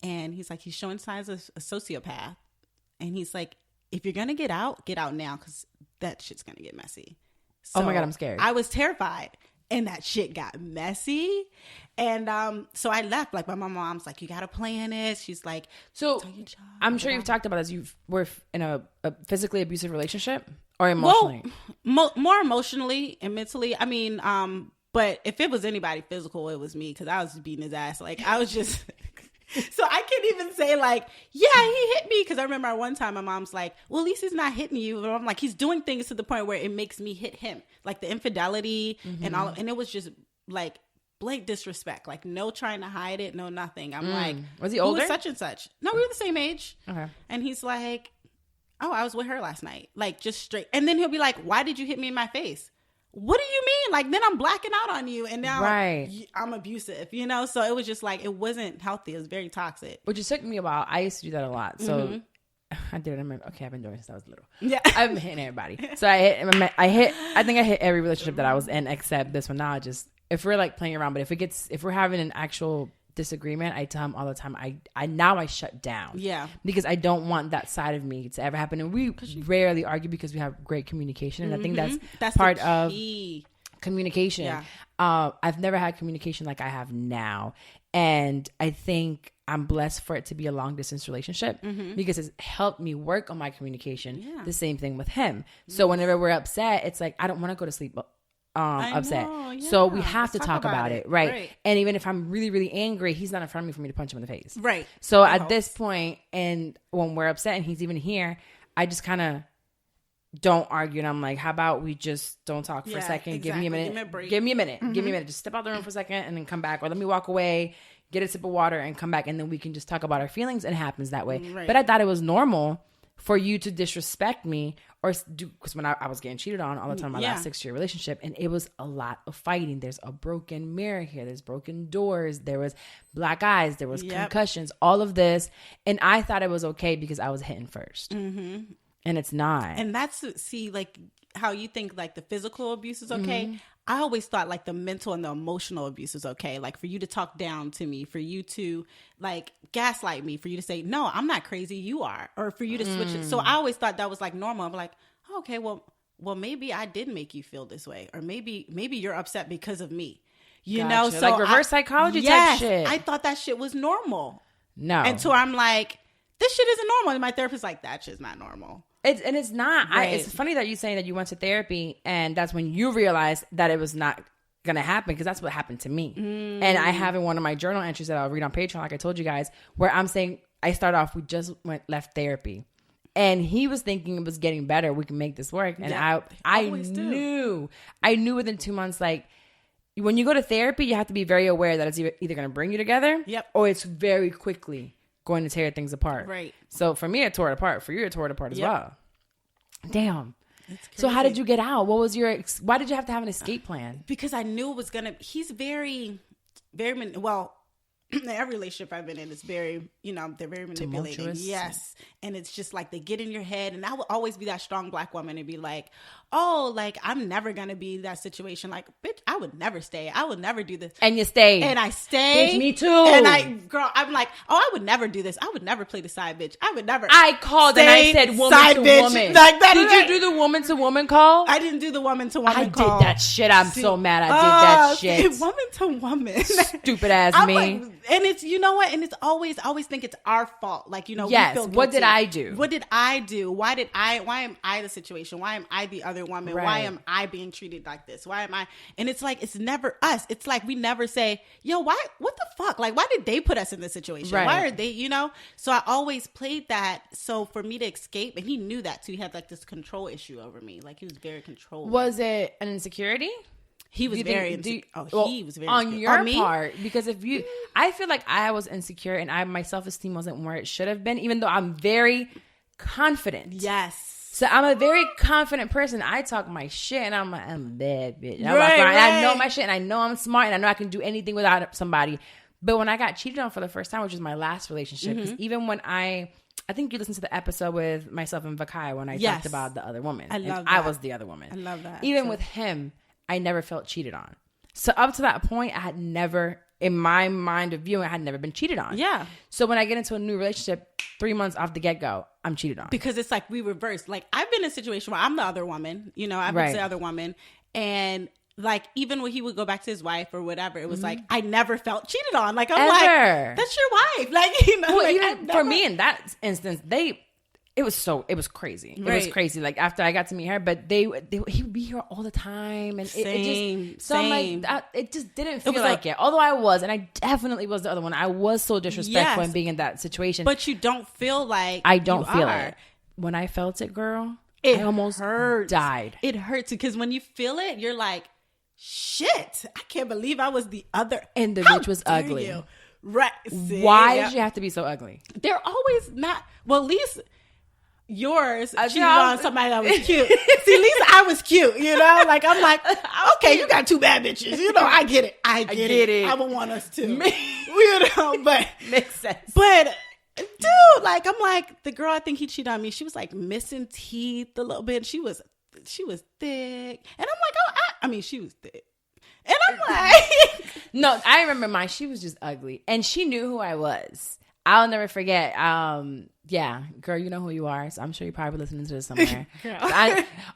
B: And he's like, he's showing signs of a sociopath. And he's like, if you're going to get out now because that shit's going to get messy. So
A: oh my God, I'm scared.
B: I was terrified. And that shit got messy. And so I left. Like, my mom's like, you got to plan it. She's like,
A: so I'm sure you've talked about this. You were in a physically abusive relationship or emotionally?
B: Well, more emotionally and mentally. I mean, but if it was anybody physical, it was me because I was beating his ass. Like, I was just... So I can't even say like, yeah, he hit me. Because I remember one time my mom's like, well, at least he's not hitting you. But I'm like, he's doing things to the point where it makes me hit him. Like the infidelity and all. And it was just like blatant disrespect. Like no trying to hide it. No, nothing. I'm like,
A: was he older?
B: Who was such and such? No, we were the same age.
A: Okay.
B: And he's like, oh, I was with her last night. Like, just straight. And then he'll be like, why did you hit me in my face? What do you mean? Like, then I'm blacking out on you. And now I'm abusive, you know? So it was just like, it wasn't healthy. It was very toxic.
A: Which just took me a while. I used to do that a lot. So I did it. I've been doing it since I was little.
B: Yeah.
A: I've been hitting everybody. So I think I hit every relationship that I was in except this one. Now if we're like playing around, but if we're having an actual disagreement, I tell him all the time, I shut down.
B: Yeah.
A: Because I don't want that side of me to ever happen. And we rarely argue because we have great communication. And I think that's part of communication. Yeah. I've never had communication like I have now. And I think I'm blessed for it to be a long distance relationship because it's helped me work on my communication. Yeah. The same thing with him. So whenever we're upset, it's like, I don't want to go to sleep upset. So we have to talk about it. Right. And even if I'm really, really angry, he's not in front of me for me to punch him in the face.
B: Right.
A: So at this point, and when we're upset and he's even here, I just kind of don't argue. And I'm like, how about we just don't talk for a second? Exactly. Give me a minute. Give me a minute. Just step out the room for a second and then come back. Or let me walk away, get a sip of water and come back. And then we can just talk about our feelings. And it happens that way. Right. But I thought it was normal for you to disrespect me or do, because when I was getting cheated on all the time in my last 6-year relationship, and it was a lot of fighting. There's a broken mirror here. There's broken doors. There was black eyes. There was concussions, all of this. And I thought it was okay because I was hitting first. Mm-hmm. And it's not.
B: And that's, like how you think like the physical abuse is okay. Mm-hmm. I always thought like the mental and the emotional abuse is okay. Like for you to talk down to me, for you to like gaslight me, for you to say, no, I'm not crazy, you are. Or for you to switch it. So I always thought that was like normal. I'm like, okay, well, maybe I did make you feel this way. Or maybe you're upset because of me. You know? So
A: like reverse psychology type shit.
B: I thought that shit was normal.
A: No.
B: And so I'm like, this shit isn't normal. And my therapist's like, that shit's not normal.
A: It's not.
B: Right.
A: It's funny that you saying that you went to therapy and that's when you realized that it was not going to happen because that's what happened to me. And I have in one of my journal entries that I'll read on Patreon, like I told you guys, where I'm saying I start off, we just left therapy. And he was thinking it was getting better. We can make this work. And I knew within 2 months, like when you go to therapy, you have to be very aware that it's either going to bring you together or it's very quickly going to tear things apart.
B: Right.
A: So for me, it tore it apart. For you, it tore it apart as well. Damn. So how did you get out? What was why did you have to have an escape plan?
B: Because I knew it was he's very, very, well, every relationship I've been in is very, they're very manipulating. Tumultuous. Yes. And it's just like they get in your head. And I will always be that strong black woman and be like, oh, like I'm never going to be that situation. Like, bitch, I would never stay. I would never do this. And
A: you stayed.
B: And I stayed.
A: Bitch, me too.
B: And I'm like, oh, I would never do this. I would never play the side bitch. I would never.
A: I called and I said woman to bitch. Woman.
B: Like that.
A: Did you do the woman to woman call?
B: I didn't do the woman to woman call.
A: I did that shit. I'm so mad I did that shit.
B: Woman to woman.
A: Stupid ass me.
B: Like, and it's, you know what? And it's I always think it's our fault. Like,
A: yes.
B: We feel guilty.
A: What did I do?
B: What did I do? Why am I the situation? Why am I the other woman? Right. Why am I being treated like this? Why am I? And it's like, it's never us. It's like, we never say, yo, what the fuck? Like, why did they put us in this situation? Right. Why are they, So I always played that. So for me to escape, and he knew that too. He had like this control issue over me. Like he was very controlling.
A: Was it an insecurity?
B: He was very he was very
A: on your part, because I feel like I was insecure and my self-esteem wasn't where it should have been, even though I'm very confident.
B: Yes.
A: So I'm a very confident person. I talk my shit and I'm like, I'm a bad bitch. Right. I know my shit and I know I'm smart and I know I can do anything without somebody. But when I got cheated on for the first time, which was my last relationship, because even when I think you listened to the episode with myself and Vakai when I talked about the other woman.
B: I love that.
A: I was the other woman.
B: I love that.
A: Even with him, I never felt cheated on. So up to that point, I had never, in my mind of view, I had never been cheated on.
B: Yeah.
A: So when I get into a new relationship, 3 months off the get-go, I'm cheated on.
B: Because it's like we reverse. Like I've been in a situation where I'm the other woman, I've been the other woman. And like even when he would go back to his wife or whatever, it was like I never felt cheated on. Like I'm like, that's your wife. Like,
A: well,
B: like,
A: even for me in that instance, it was crazy. Right. It was crazy. Like after I got to meet her, but he would be here all the time, and it just didn't feel like it. Although I was, and I definitely was the other one. I was so disrespectful in being in that situation.
B: But you don't feel like
A: I don't feel it. When I felt it, girl, I almost died.
B: It hurts because when you feel it, you're like, shit, I can't believe I was the other,
A: and the bitch was ugly.
B: You? Right? See,
A: why did you have to be so ugly?
B: They're always not. Well, at least. yours cheated on somebody that was cute. See, at least I was cute, you know? Like, I'm like, okay, you got two bad bitches. You know, I get it. I get it. I would want us to. You know, but. Makes sense. But, dude, like, I'm like, the girl, I think he cheated on me. She was like missing teeth a little bit. She was thick. And I'm like, oh, I mean, she was thick. And I'm like.
A: No, I remember mine. She was just ugly. And she knew who I was. I'll never forget. Yeah, girl, you know who you are. So I'm sure you're probably listening to this somewhere. You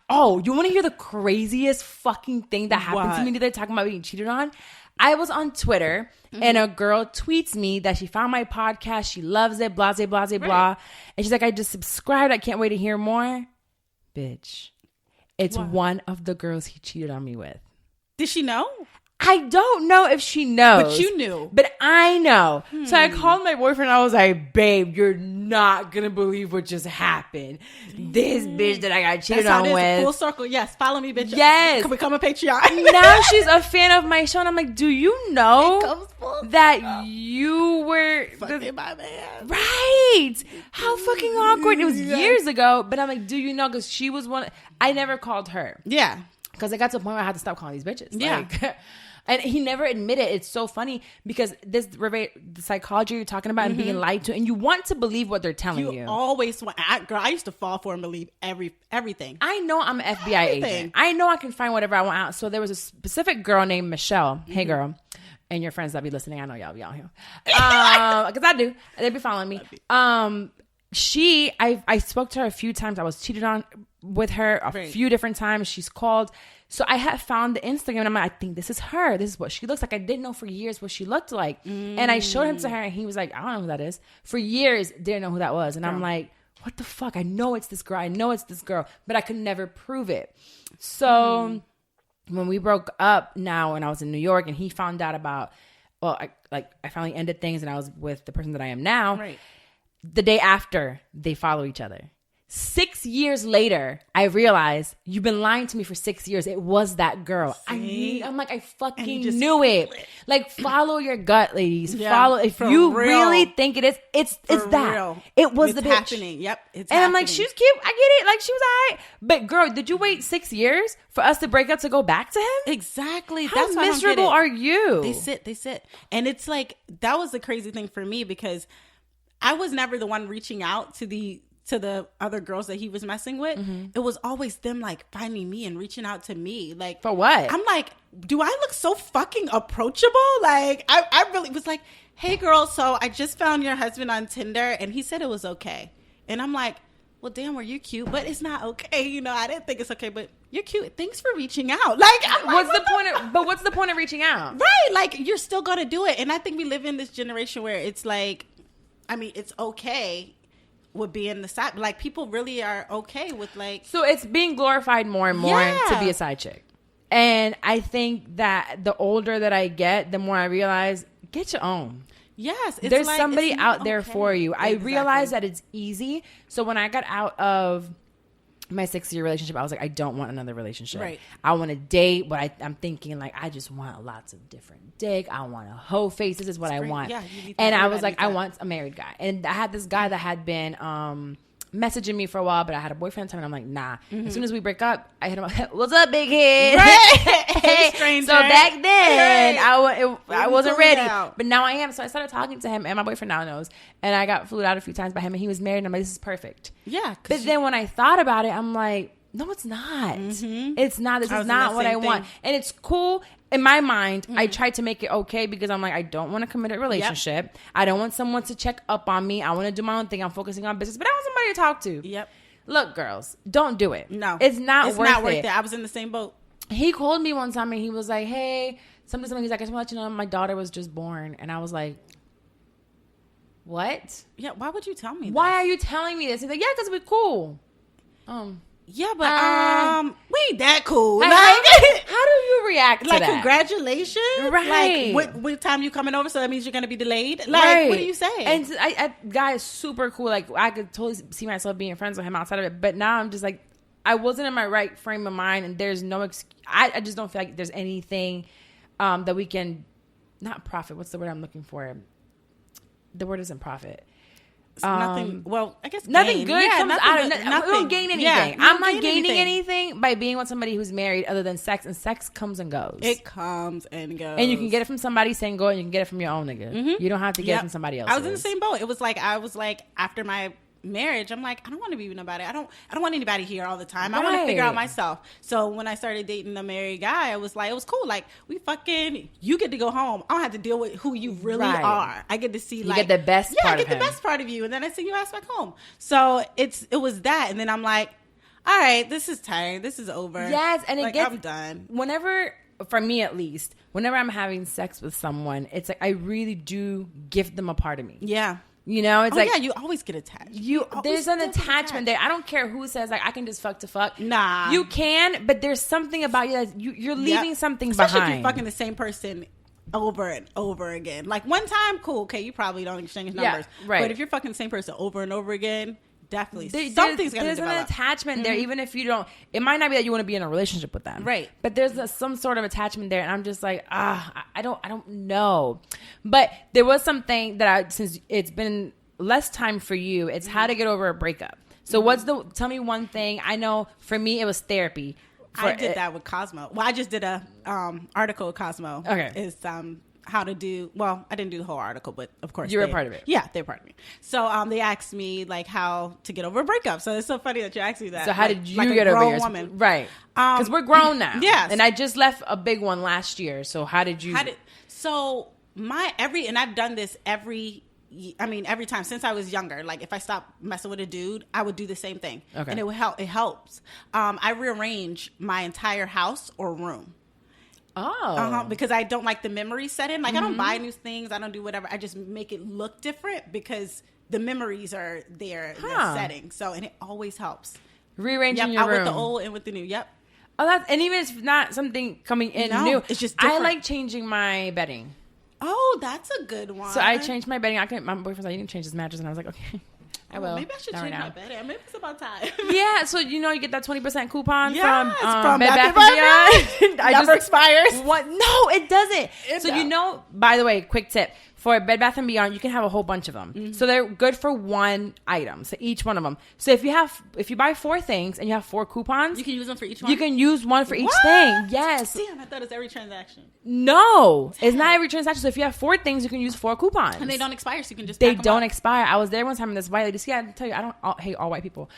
A: want to hear the craziest fucking thing that happened to me today, talking about being cheated on? I was on Twitter and a girl tweets me that she found my podcast. She loves it, blah, blah, blah, blah. And she's like, I just subscribed. I can't wait to hear more. Bitch, it's one of the girls he cheated on me with.
B: Did she know?
A: I don't know if she knows.
B: But you knew.
A: But I know. So I called my boyfriend. I was like, babe, you're not going to believe what just happened. This bitch that I got cheated on with.
B: Full circle. Yes. Follow me, bitch.
A: Yes.
B: Can become a Patreon.
A: Now she's a fan of my show. And I'm like, do you know that you were.
B: Fucking my man.
A: Right. How fucking awkward. It was years ago. But I'm like, do you know? Because she was one. I never called her.
B: Yeah.
A: Because I got to a point where I had to stop calling these bitches.
B: Yeah.
A: Like, and he never admitted. It's so funny because the psychology you're talking about and being lied to, and you want to believe what they're telling you.
B: Always want. Girl, I used to fall for and believe everything.
A: I know I'm an FBI agent. I know I can find whatever I want out. So there was a specific girl named Michelle. Hey, girl. And your friends that be listening, I know y'all be out here. Because I do. They be following me. I spoke to her a few times. I was cheated on with her a few different times. She's called. So I had found the Instagram and I'm like, I think this is her. This is what she looks like. I didn't know for years what she looked like. And I showed him to her and he was like, I don't know who that is. For years, didn't know who that was. And I'm like, what the fuck? I know it's this girl. I know it's this girl. But I could never prove it. So when we broke up now and I was in New York and he found out about, I finally ended things and I was with the person that I am now.
B: Right.
A: The day after, they follow each other. 6 years later, I realized you've been lying to me for 6 years. It was that girl. I'm like, I fucking knew it. Like, follow your gut, ladies. Yeah, follow. If you really think it is, it's that. Real. It was the bitch.
B: Happening. Yep. It's
A: and
B: happening.
A: I'm like, she's cute. I get it. Like, she was all right. But girl, did you wait 6 years for us to break up to go back to him?
B: Exactly.
A: How miserable are you?
B: They sit. And it's like, that was the crazy thing for me because I was never the one reaching out to the other girls that he was messing with. It was always them like finding me and reaching out to me. Like,
A: for what?
B: I'm like, do I look so fucking approachable? Like, I really was like, hey girl, so I just found your husband on Tinder and he said it was okay. And I'm like, well, damn, were you cute? But it's not okay. You know, I didn't think it's okay, but you're cute. Thanks for reaching out. Like,
A: what's the point of reaching out?
B: Right. Like, you're still going to do it. And I think we live in this generation where it's like, I mean, it's okay with being the side, like people really are okay with like. So
A: it's being glorified more and more to be a side chick, and I think that the older that I get, the more I realize get your own.
B: Yes,
A: there's like, somebody out there for you. I realized that it's easy. So when I got out of my 6-year relationship, I was like, I don't want another relationship. Right. I want to date, but I'm thinking like, I just want lots of different dick. I want a whole face. This is what I want. Yeah, and I was like, I want a married guy. And I had this guy that had been messaging me for a while, but I had a boyfriend at the time, and I'm like, nah. As soon as we break up, I hit him up, what's up, big head? Right. Hey, stranger. So back then, I wasn't ready. But now I am. So I started talking to him, and my boyfriend now knows. And I got flued out a few times by him, and he was married, and I'm like, this is perfect.
B: Yeah.
A: But then when I thought about it, I'm like, no, it's not. It's not. This is not what I want. And it's cool. In my mind, I tried to make it okay because I'm like, I don't want to commit a relationship. Yep. I don't want someone to check up on me. I want to do my own thing. I'm focusing on business, but I want somebody to talk to.
B: Yep.
A: Look, girls, don't do it.
B: No.
A: It's not worth it.
B: I was in the same boat.
A: He called me one time and he was like, hey, something. He's like, I just want to let you know my daughter was just born. And I was like, what?
B: Yeah, why would you tell me
A: Why are you telling me this? He's like, yeah, because we're cool.
B: Yeah, but we ain't that cool.
A: Like, how do you react to
B: like,
A: that?
B: Congratulations.
A: Right.
B: Like, what time you coming over? So that means you're going to be delayed? Like, what do you say?
A: And guy is super cool. Like, I could totally see myself being friends with him outside of it. But now I'm just like, I wasn't in my right frame of mind. And there's no I just don't feel like there's anything that we can, not profit. What's the word I'm looking for? The word isn't profit.
B: nothing. Well, I guess
A: nothing good comes out of
B: nothing.
A: We don't gain anything.
B: Yeah,
A: I'm not gaining anything by being with somebody who's married other than sex, and sex comes and goes.
B: It comes and goes.
A: And you can get it from somebody single, and you can get it from your own nigga. You don't have to get it from somebody else.
B: I was in the same boat. It was like, I was like, after my marriage, I'm like, I don't want to be with nobody. I don't want anybody here all the time. I want to figure out myself. So when I started dating a married guy, I was like, it was cool. Like, you get to go home. I don't have to deal with who you really are. I get to see,
A: you get the best part of him.
B: the best part of you. And then I send you ass back home. So it was that. And then I'm like, all right, this is tired. This is over.
A: Yes. And
B: I'm done.
A: Whenever, for me at least, whenever I'm having sex with someone, it's like, I really do give them a part of me.
B: Yeah.
A: You know, it's like,
B: you always get attached.
A: There's an attachment there. I don't care who says like I can just fuck to fuck.
B: Nah,
A: you can, but there's something about you that you're leaving something
B: Especially
A: behind.
B: If you're fucking the same person over and over again. Like one time, cool. Okay, you probably don't exchange numbers,
A: right?
B: But if you're fucking the same person over and over again, definitely something's gonna develop.
A: There's an attachment there, even if you don't. It might not be that you want to be in a relationship with them,
B: right?
A: But there's some sort of attachment there, and I'm just like, I don't know. But there was something that since it's been less time for you, it's how to get over a breakup. So tell me one thing. I know for me it was therapy.
B: I did that with Cosmo. Well, I just did a article with Cosmo.
A: Okay.
B: Is how to do, well, I didn't do the whole article, but of course
A: you were a part of it.
B: Yeah, they were part of me. So they asked me like how to get over a breakup. So it's so funny that you asked me that.
A: So how did you get over yours?
B: Woman.
A: Right. Because we're grown now.
B: Yes.
A: And I just left a big one last year. So how did you?
B: And I've done this every time since I was younger. Like if I stopped messing with a dude, I would do the same thing. Okay. And it would help. It helps. I rearrange my entire house or room.
A: Oh.
B: Because I don't like the memories set in. Like I don't buy new things. I don't do whatever. I just make it look different because the memories are there in the setting. So, and it always helps.
A: Rearranging your room.
B: With the old and with the new. Yep.
A: Oh, and even if it's not something coming in new.
B: It's just different.
A: I like changing my bedding.
B: Oh, that's a good one.
A: So I changed my bedding. My boyfriend's like, you didn't change his mattress. And I was like, okay, I will.
B: Maybe I should change my bedding. Maybe it's about time.
A: Yeah. So, you get that 20% coupon
B: from
A: Bed Bath & Beyond.
B: Never expires.
A: What? No, it doesn't.
B: So,
A: by the way, quick tip. For Bed Bath & Beyond, you can have a whole bunch of them. Mm-hmm. So they're good for one item. So each one of them. So if you buy 4 things and you have 4 coupons.
B: You can use them for each one?
A: You can use one for each thing. Yes.
B: Damn, I thought it was every transaction.
A: No. Damn. It's not every transaction. So if you have 4 things, you can use 4 coupons.
B: And they don't expire, so you can just
A: They don't expire. I was there one time and this white lady. See, I tell you, I hate all white people.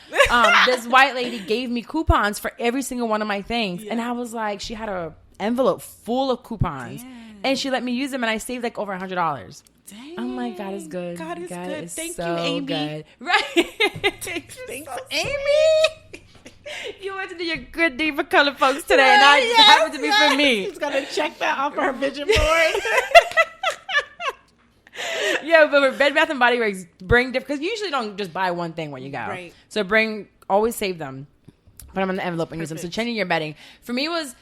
A: This white lady gave me coupons for every single one of my things. Yeah. And I was like, she had a envelope full of coupons. Damn. And she let me use them and I saved like over $100.
B: Dang.
A: Oh my God, is good.
B: God is good. Thank
A: so
B: you, Amy.
A: Good. Right.
B: Thanks, Amy.
A: You went to do your good deed for color folks today, and I happened to be for me.
B: She's gonna check that off her vision board.
A: Yeah, but for Bed Bath and Body Works, bring different, because you usually don't just buy one thing when you go.
B: Right.
A: So always save them, put them in the envelope and use them. So changing your bedding for me was.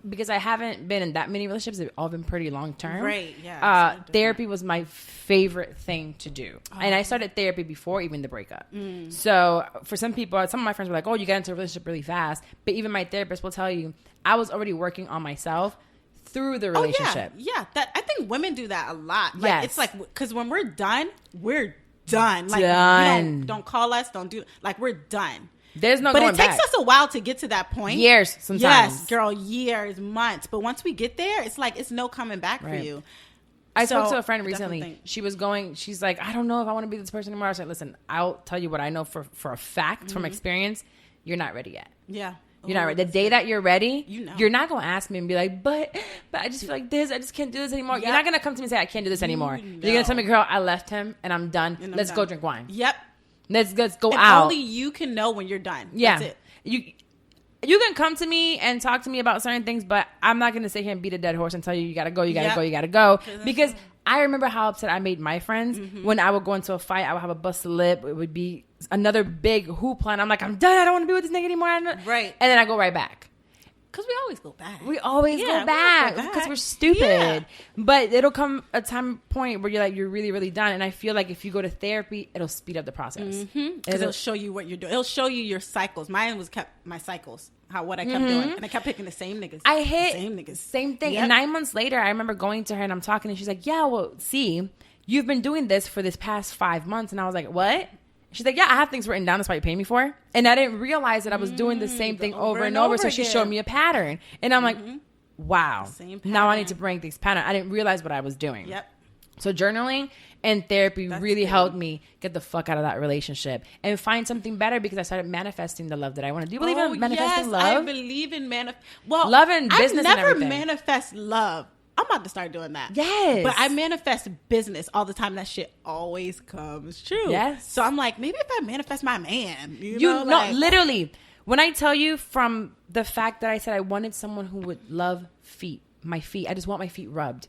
A: Because I haven't been in that many relationships, they've all been pretty long term.
B: Right, yeah.
A: Therapy was my favorite thing to do. And I started therapy before even the breakup. So for some people, some of my friends were like, oh, you got into a relationship really fast. But even my therapist will tell you, I was already working on myself through the relationship.
B: Yeah. I think women do that a lot. Like, yes. It's like, because when we're done, we're done. Like, don't call us, don't do, like, we're done.
A: There's no going back.
B: But it takes us a while to get to that point.
A: Years sometimes.
B: Yes, girl, years, months. But once we get there, it's like, it's no coming back for you.
A: I spoke to a friend recently. She's like, I don't know if I want to be this person anymore. I was like, listen, I'll tell you what I know for a fact from experience. You're not ready yet.
B: Yeah.
A: You're not ready. The day that you're ready, you're not going to ask me and be like, but I just feel like this. I just can't do this anymore. Yep. You're not going to come to me and say, I can't do this anymore. You're going to tell me, girl, I left him and I'm done. Let's go drink wine.
B: Yep.
A: Let's go out.
B: Only you can know when you're done.
A: Yeah.
B: That's it.
A: You can come to me and talk to me about certain things, but I'm not going to sit here and beat a dead horse and tell you gotta go, you gotta go. Because I remember how upset I made my friends when I would go into a fight. I would have a busted lip. It would be another big hoopla. And I'm like, I'm done. I don't want to be with this nigga anymore.
B: Right.
A: And then I go right back.
B: Because we always go back.
A: We always go back because we're stupid. Yeah. But it'll come a point where you're like, you're really, really done. And I feel like if you go to therapy, it'll speed up the process.
B: Because it'll show you what you're doing. It'll show you your cycles. Mine was my cycles, what I kept doing. And I kept picking the same niggas.
A: Same thing. Yep. And 9 months later, I remember going to her and I'm talking and she's like, yeah, well, see, you've been doing this for this past 5 months. And I was like, what? She's like, yeah, I have things written down. That's why you pay me for. And I didn't realize that I was doing the same thing over and over. So she showed me a pattern. And I'm like, wow, now I need to break these patterns. I didn't realize what I was doing.
B: Yep.
A: So journaling and therapy really helped me get the fuck out of that relationship and find something better, because I started manifesting the love that I want. Do you believe in manifesting love?
B: I believe in
A: love and business.
B: I never
A: and everything.
B: manifest love. I'm about to start doing that.
A: Yes.
B: But I manifest business all the time. That shit always comes true.
A: Yes.
B: So I'm like, maybe if I manifest my man,
A: literally, when I tell you, from the fact that I said I wanted someone who would love my feet. I just want my feet rubbed.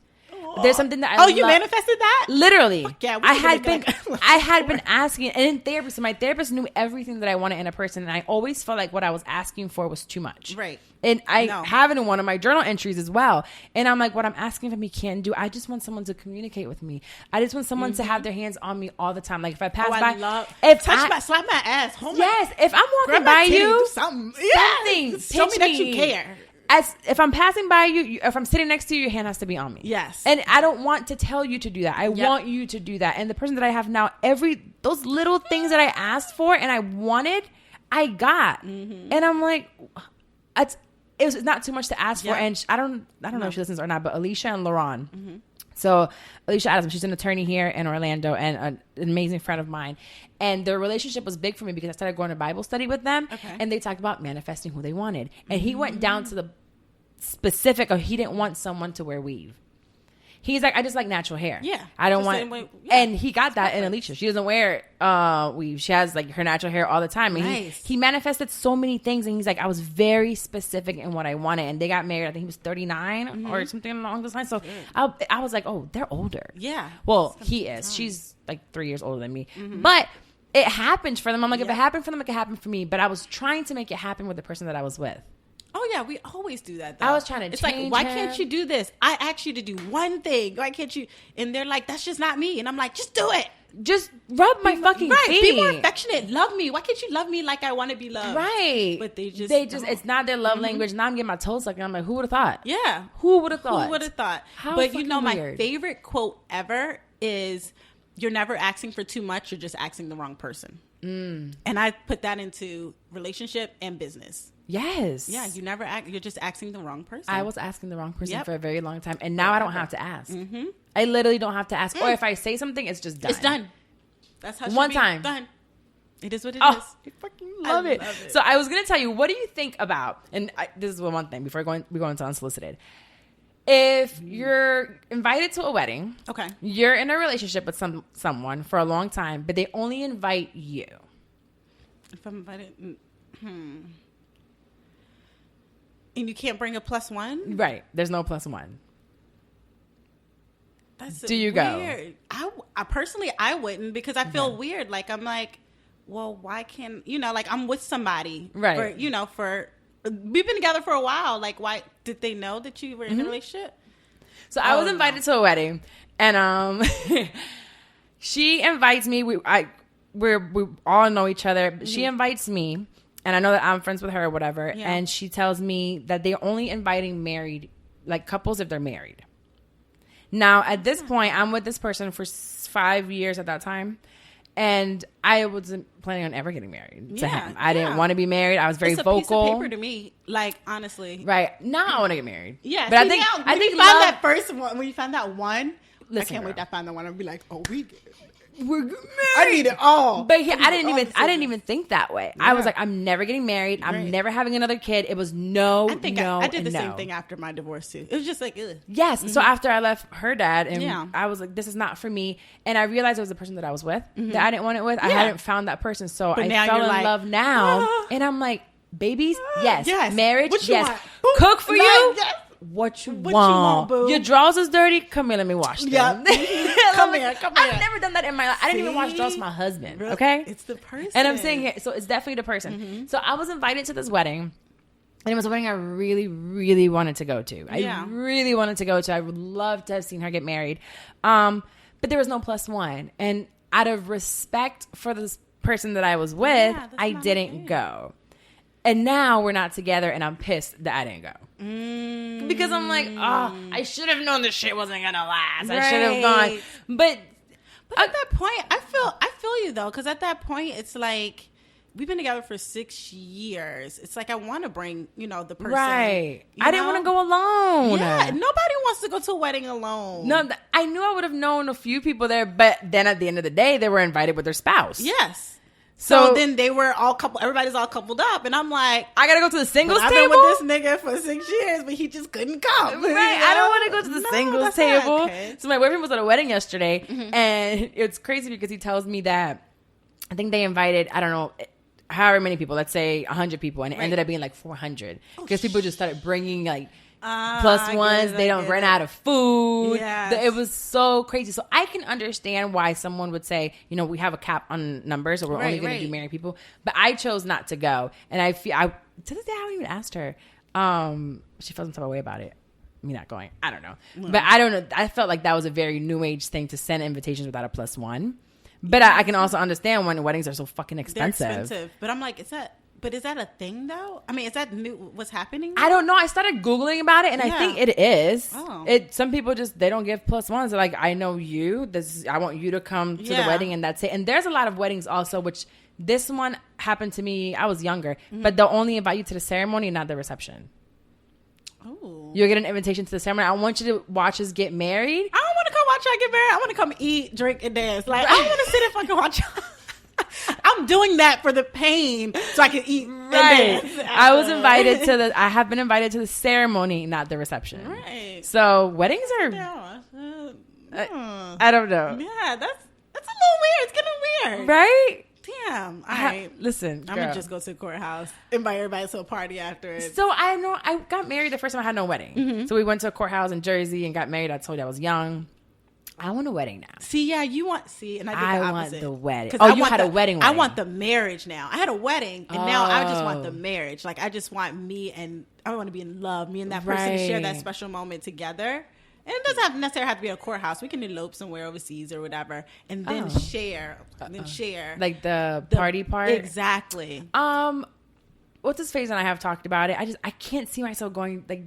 A: There's something that I
B: you manifested that?
A: Literally.
B: Yeah,
A: I had been asking, and in therapy, so my therapist knew everything that I wanted in a person, and I always felt like what I was asking for was too much.
B: Right.
A: And I have it in one of my journal entries as well. And I'm like, what I'm asking from me can't do. I just want someone to communicate with me. I just want someone to have their hands on me all the time. Like if I pass by,
B: slap my ass.
A: Yes. If I'm walking by you,
B: do something. Show me that you care.
A: If I'm passing by you, if I'm sitting next to you, your hand has to be on me.
B: Yes.
A: And I don't want to tell you to do that. I want you to do that. And the person that I have now, those little things that I asked for and I wanted, I got. And I'm like, it's not too much to ask for. And I don't know if she listens or not, but Alicia and Lauren. So Alicia Adams, she's an attorney here in Orlando and an amazing friend of mine. And their relationship was big for me because I started going to Bible study with them. Okay. And they talked about manifesting who they wanted. And he went down to the specific of he didn't want someone to wear weave. He's like, I just like natural hair. Yeah. I don't want. And he got that in Alicia. She doesn't wear weave. She has like her natural hair all the time. And he manifested so many things. And he's like, I was very specific in what I wanted. And they got married. I think he was 39 or something along those lines. So I was like, oh, they're older.
B: Yeah.
A: Well, he is. She's like 3 years older than me. But it happened for them. I'm like, if it happened for them, it could happen for me. But I was trying to make it happen with the person that I was with.
B: Oh, yeah, we always do that, though.
A: I was trying to
B: It's like, why can't you do this? I asked you to do one thing. Why can't you? And they're like, that's just not me. And I'm like, just do it.
A: Just rub my fucking feet.
B: Be more affectionate. Love me. Why can't you love me like I want to be loved?
A: Right.
B: But they just
A: it's not their love language. Now I'm getting my toes sucked. And I'm like, who would have thought?
B: Yeah.
A: Who would have thought?
B: Who would have thought?
A: How
B: but you know, my
A: weird.
B: favorite quote ever is, you're never asking for too much. You're just asking the wrong person. And I put that into relationship and business.
A: Yes.
B: Yeah, you're just asking the wrong person.
A: I was asking the wrong person for a very long time. And now I don't have to ask. I literally don't have to ask. Or if I say something, it's just done.
B: It's done. That's how
A: one time.
B: Done. It is what it is.
A: I fucking love it. So I was going to tell you, what do you think about, and this is one thing before we go into Unsolicited. If you're invited to a wedding, okay, you're in a relationship with someone for a long time, but they only invite you.
B: If I'm invited, and you can't bring a +1?
A: Right. There's no +1.
B: Do you weird. Go? I personally, I wouldn't, because I feel weird. Like, I'm like, well, why can't, like I'm with somebody. Right. We've been together for a while. Like, why did they know that you were in a relationship?
A: So I was invited to a wedding, and she invites me. We all know each other. She invites me, and I know that I'm friends with her or whatever. Yeah. And she tells me that they're only inviting married, like couples, if they're married. Now, at this point, I'm with this person for 5 years at that time. And I wasn't planning on ever getting married to him. I didn't want to be married. I was very vocal. It's a piece of
B: paper to me, like, honestly.
A: Right. Now I want to get married.
B: Yeah.
A: But
B: see, I think you find that first one, when you find that one, I can't wait to find that one. I'll be like, oh, we're married. I need it all.
A: But I didn't even think that way. Yeah. I was like, I'm never getting married. I'm never having another kid. It was I
B: did the same thing after my divorce too. It was just like, ugh.
A: Yes. So after I left her dad, and I was like, this is not for me. And I realized it was the person that I was with that I didn't want it with. I hadn't found that person. So I fell in love now. And I'm like, babies, yes. Marriage, yes. Cook for you. Yes. What you want, boo? Your drawers is dirty. Come here, let me wash them. Yeah. Come here. I've never done that in my life. I didn't even wash drawers for my husband. Really? Okay,
B: it's the person.
A: And I'm saying it, so it's definitely the person. So I was invited to this wedding, and it was a wedding I really, really wanted to go to. I really wanted to go to. I would love to have seen her get married, but there was no +1. And out of respect for this person that I was with, I didn't go. And now we're not together, and I'm pissed that I didn't go. Because I'm like, I should have known this shit wasn't going to last. I should have gone. But
B: But at that point, I feel you though, because at that point, it's like we've been together for 6 years. It's like I want to bring, the person.
A: Right. I didn't want to go alone.
B: Yeah, nobody wants to go to a wedding alone.
A: No, I knew I would have known a few people there, but then at the end of the day, they were invited with their spouse.
B: Yes. So then they were everybody's all coupled up, and I'm like,
A: I gotta go to the singles table.
B: I've been with this nigga for 6 years, but he just couldn't come.
A: Right, I don't want to go to the singles table.
B: Okay.
A: So my boyfriend was at a wedding yesterday, and it's crazy because he tells me that I think they invited, I don't know, however many people, let's say 100 people, and it ended up being like 400 because people just started bringing like plus ones. They don't run out of food.
B: Yes.
A: It was so crazy. So I can understand why someone would say, we have a cap on numbers, so we're only going to do married people. But I chose not to go, and to this day I haven't even asked her. She felt some type of way about it. Me not going. I don't know, but I don't know. I felt like that was a very new age thing to send invitations without a plus one. But I can also understand when weddings are so fucking expensive.
B: They're expensive. But I'm like, is that a thing though? I mean, is that new? What's happening?
A: I don't know. I started Googling about it, and I think it is.
B: Oh.
A: Some people they don't give plus ones. They're like, I know you. I want you to come to the wedding, and that's it. And there's a lot of weddings also, which this one happened to me. I was younger, but they'll only invite you to the ceremony, not the reception.
B: Oh.
A: You'll get an invitation to the ceremony. I want you to watch us get married.
B: I don't want to come watch y'all get married. I want to come eat, drink, and dance. Like, I don't want to sit and fucking watch y'all. I'm doing that for the pain so I can eat and dance. I have been invited to the ceremony, not the reception. Right.
A: So weddings are, I don't know.
B: Yeah, that's a little weird. It's getting weird.
A: Right?
B: Damn. All right.
A: Listen,
B: I'm going to just go to the courthouse, invite everybody to a party afterwards.
A: So I got married the first time I had no wedding. Mm-hmm. So we went to a courthouse in Jersey and got married. I told you I was young. I want a wedding now.
B: And I did the opposite.
A: I want the wedding. Oh, you had a wedding.
B: I want the marriage now. I had a wedding, and now I just want the marriage. Like, I just want I want to be in love. Me and that person to share that special moment together. And it doesn't necessarily have to be a courthouse. We can elope somewhere overseas or whatever, and then share.
A: Like the party part.
B: Exactly.
A: What's his face and I have talked about it. I can't see myself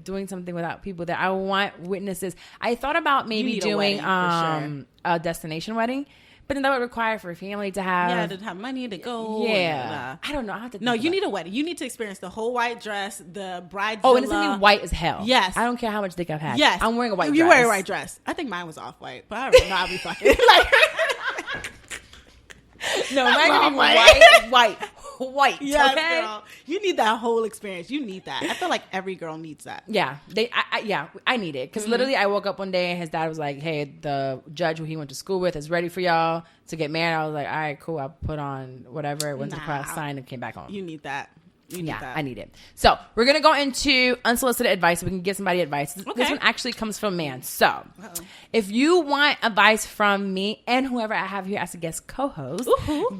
A: doing something without people there. I want witnesses. I thought about maybe doing a destination wedding, but then that would require for a family to have
B: money to go.
A: Yeah, I don't know. I have to.
B: No, you need a wedding. You need to experience the whole white dress, the bride's.
A: Oh, and it's gonna be white as hell.
B: Yes,
A: I don't care how much dick I've had.
B: Yes,
A: I'm wearing a white dress.
B: You wear a white dress. I think mine was off white, but I already know I'll be fucking like.
A: No, mine gonna be white.
B: Yes,
A: okay,
B: girl. You need that whole experience. You need that. I feel like every girl needs that.
A: Yeah, I need it because literally I woke up one day and his dad was like, "Hey, the judge who he went to school with is ready for y'all to get married." I was like, "All right, cool." I put on whatever, went to the class, signed, and came back home.
B: You need that.
A: I need it. So we're gonna go into unsolicited advice so we can give somebody advice. This one actually comes from a man. So if you want advice from me and whoever I have here as a guest co-host,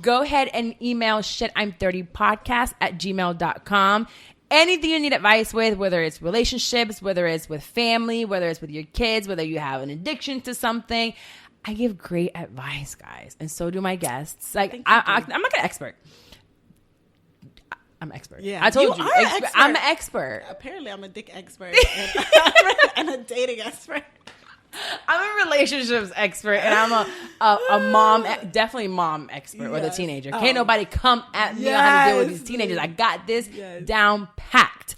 A: go ahead and email shitim30podcast@gmail.com. Anything you need advice with, whether it's relationships, whether it's with family, whether it's with your kids, whether you have an addiction to something. I give great advice, guys, and so do my guests. Like I'm not an expert. I'm expert.
B: Yeah,
A: I told you. I'm an expert.
B: Apparently, I'm a dick expert and a dating expert.
A: I'm a relationships expert, and I'm a mom, definitely mom expert with a teenager. Can't nobody come at me on how to deal with these teenagers. I got this down packed.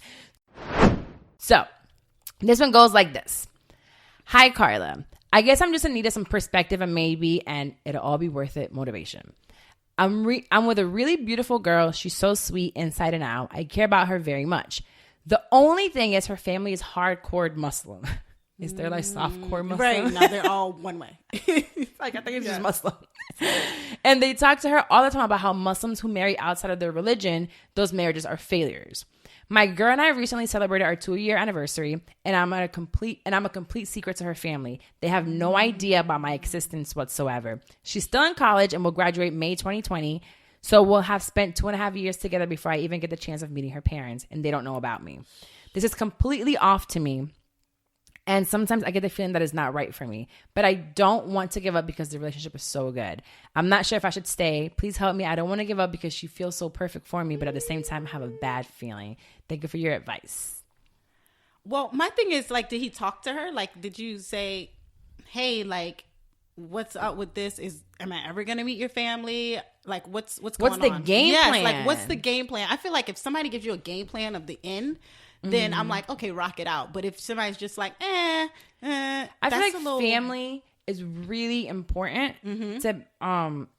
A: So, this one goes like this. Hi, Carla. I guess I'm just in need of some perspective and it'll all be worth it motivation. I'm with a really beautiful girl. She's so sweet inside and out. I care about her very much. The only thing is her family is hardcore Muslim. Is there like softcore Muslim?
B: Right. No, they're all one way.
A: I think it's just Muslim. And they talk to her all the time about how Muslims who marry outside of their religion, those marriages are failures. My girl and I recently celebrated our 2-year anniversary, and I'm a complete secret to her family. They have no idea about my existence whatsoever. She's still in college and will graduate May 2020, so we'll have spent 2.5 years together before I even get the chance of meeting her parents, and they don't know about me. This is completely off to me, and sometimes I get the feeling that it's not right for me, but I don't want to give up because the relationship is so good. I'm not sure if I should stay. Please help me. I don't want to give up because she feels so perfect for me, but at the same time, I have a bad feeling. Thank you for your advice.
B: Well, my thing is, like, did he talk to her? Like, did you say, hey, like, what's up with this? Am I ever gonna meet your family? Like, what's going on?
A: What's the game plan?
B: Like, what's the game plan? I feel like if somebody gives you a game plan of the end, then I'm like, okay, rock it out. But if somebody's just like, I feel like
A: family is really important to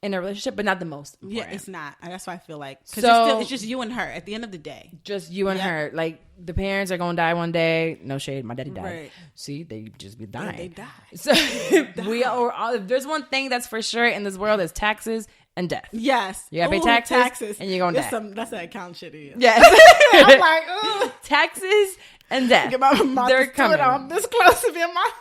A: in a relationship, but not the most important.
B: Yeah, it's not. That's why I feel like, because it's just you and her at the end of the day.
A: Just you and her. Like, the parents are gonna die one day. No shade, my daddy died. Right. See, they just be dying.
B: They die.
A: So if there's one thing that's for sure in this world, is taxes and death.
B: Yes.
A: You gotta pay taxes and you're gonna die.
B: That's an account shit.
A: Yes. I'm like, ooh. Taxes and death.
B: Get my
A: They're coming.
B: I'm this close to being my.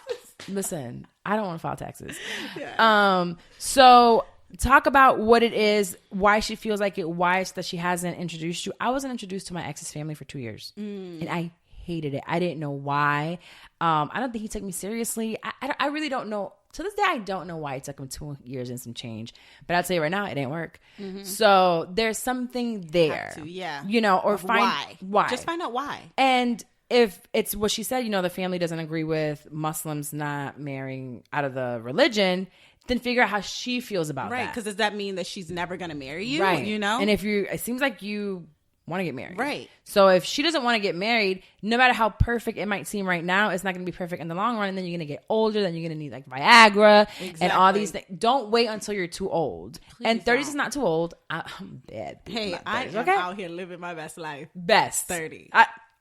A: Listen, I don't want to file taxes.
B: Yeah.
A: So talk about what it is, why she feels like it, why it's that she hasn't introduced you. I wasn't introduced to my ex's family for 2 years, and I hated it. I didn't know why. I don't think he took me seriously. I really don't know. To this day, I don't know why it took him 2 years and some change. But I'll tell you right now, it didn't work. So there's something there. You know, or find why.
B: Just find out why.
A: And if it's what she said, you know, the family doesn't agree with Muslims not marrying out of the religion, then figure out how she feels about that.
B: Right, because does that mean that she's never going to marry you?
A: Right.
B: You know?
A: And if it seems like you want to get married.
B: Right.
A: So if she doesn't want to get married, no matter how perfect it might seem right now, it's not going to be perfect in the long run. And then you're going to get older. Then you're going to need like Viagra and all these things. Don't wait until you're too old. Please and 30s is not too old. I'm dead.
B: Hey, I am out here living my best life.
A: Best.
B: 30.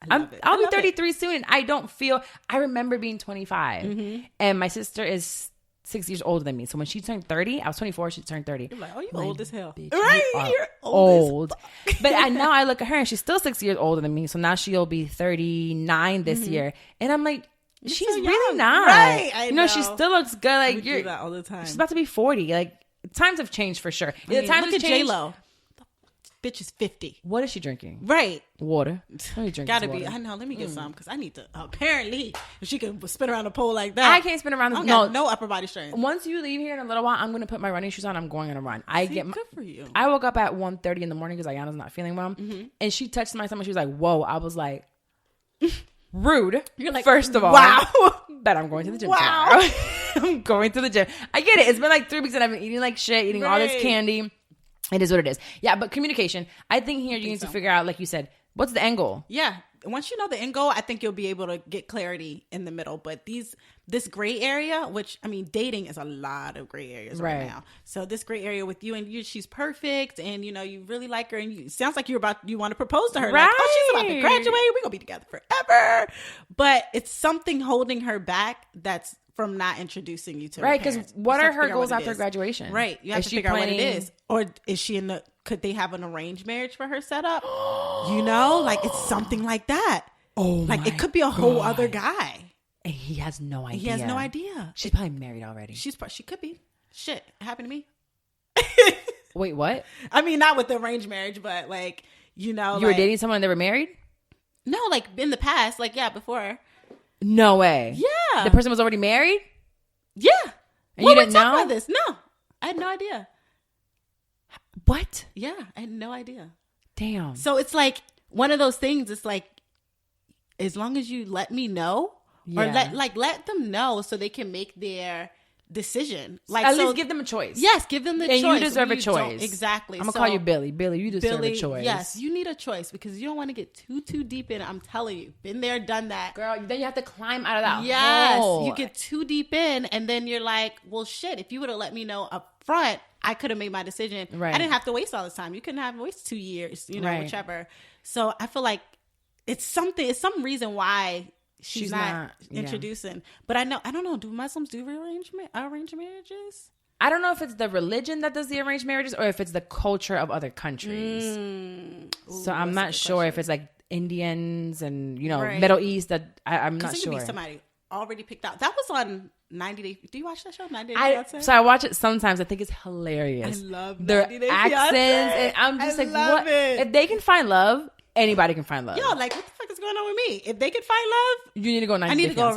A: I'll be 33 soon, and I remember being 25, and my sister is 6 years older than me. So when she turned 30, I was 24. She turned 30.
B: You're like, oh, you old as hell.
A: Bitch,
B: right? You're old.
A: But now I look at her, and she's still 6 years older than me. So now she'll be 39 this year, and I'm like, she's so really not.
B: Right? I know.
A: She still looks good. Like,
B: we do that all the time.
A: She's about to be 40. Like, times have changed for sure.
B: Look at J-Lo. Bitch is 50.
A: What is she drinking?
B: Right.
A: Water.
B: Gotta be. I know. Let me get some, because I need to. Apparently, if she can spin around the pole like that.
A: I can't spin around the
B: pole. No upper body strength.
A: Once you leave here in a little while, I'm going to put my running shoes on. I'm going on a run.
B: Good for you.
A: I woke up at 1:30 in the morning because Ayana's not feeling well. And she touched my stomach. She was like, whoa. I was like, rude.
B: You're like,
A: first of all.
B: Wow.
A: But I'm going to the gym tomorrow. I'm going to the gym. I get it. It's been like 3 weeks and I've been eating like shit, eating all this candy. It is what it is. Yeah, but communication. I think here you need to figure out, like you said, what's the end goal?
B: Yeah. Once you know the end goal, I think you'll be able to get clarity in the middle. But this gray area, which, I mean, dating is a lot of gray areas right now. So this gray area with you and you, she's perfect, and you know you really like her, and it sounds like you want to propose to her.
A: Right.
B: Like, oh, she's about to graduate. We're gonna be together forever. But it's something holding her back that's from not introducing you to
A: right,
B: because
A: what are her goals after graduation?
B: Right, you have to figure out what it is. Or is she could they have an arranged marriage for her set up? You know, like it's something like that. Oh, like it could be a whole other guy,
A: and he has no idea.
B: He has no idea.
A: She's probably married already.
B: She could be. Shit, it happened to me.
A: Wait, what?
B: I mean, not with the arranged marriage, but like, you know,
A: you were dating someone and they were married?
B: No, like in the past, like before.
A: No way.
B: Yeah.
A: The person was already married?
B: Yeah.
A: And you didn't know?
B: About this? No. I had no idea.
A: What?
B: Yeah, I had no idea.
A: Damn.
B: So it's like one of those things. It's like, as long as you let me know, or let them know so they can make their decision. Like
A: at least give them a choice.
B: Yes, give them the choice.
A: And you deserve a choice.
B: Exactly.
A: I'm gonna call you Billy. Billy, you deserve a choice.
B: Yes, you need a choice because you don't want to get too deep in it. I'm telling you, been there, done that,
A: girl. Then you have to climb out of that hole.
B: You get too deep in, and then you're like, well, shit. If you would have let me know up front, I could have made my decision. Right. I didn't have to waste all this time. You couldn't have wasted 2 years. You know, whichever. So I feel like it's some reason why she's not introducing. But I don't know. Do Muslims do arranged marriages?
A: I don't know if it's the religion that does the arranged marriages or if it's the culture of other countries. Ooh, so I'm not sure if it's like Indians and, you know, Middle East. That I'm not sure. Could be
B: somebody already picked out. That was on 90 Day. Do you watch that show? 90 Day Fiancé?
A: So I watch it sometimes. I think it's hilarious.
B: I love
A: their accents. And I'm just what? If they can find love, anybody can find love.
B: Yo, like, what the fuck is going on with me? If they can find love,
A: you need to go 90
B: I need
A: Day
B: to go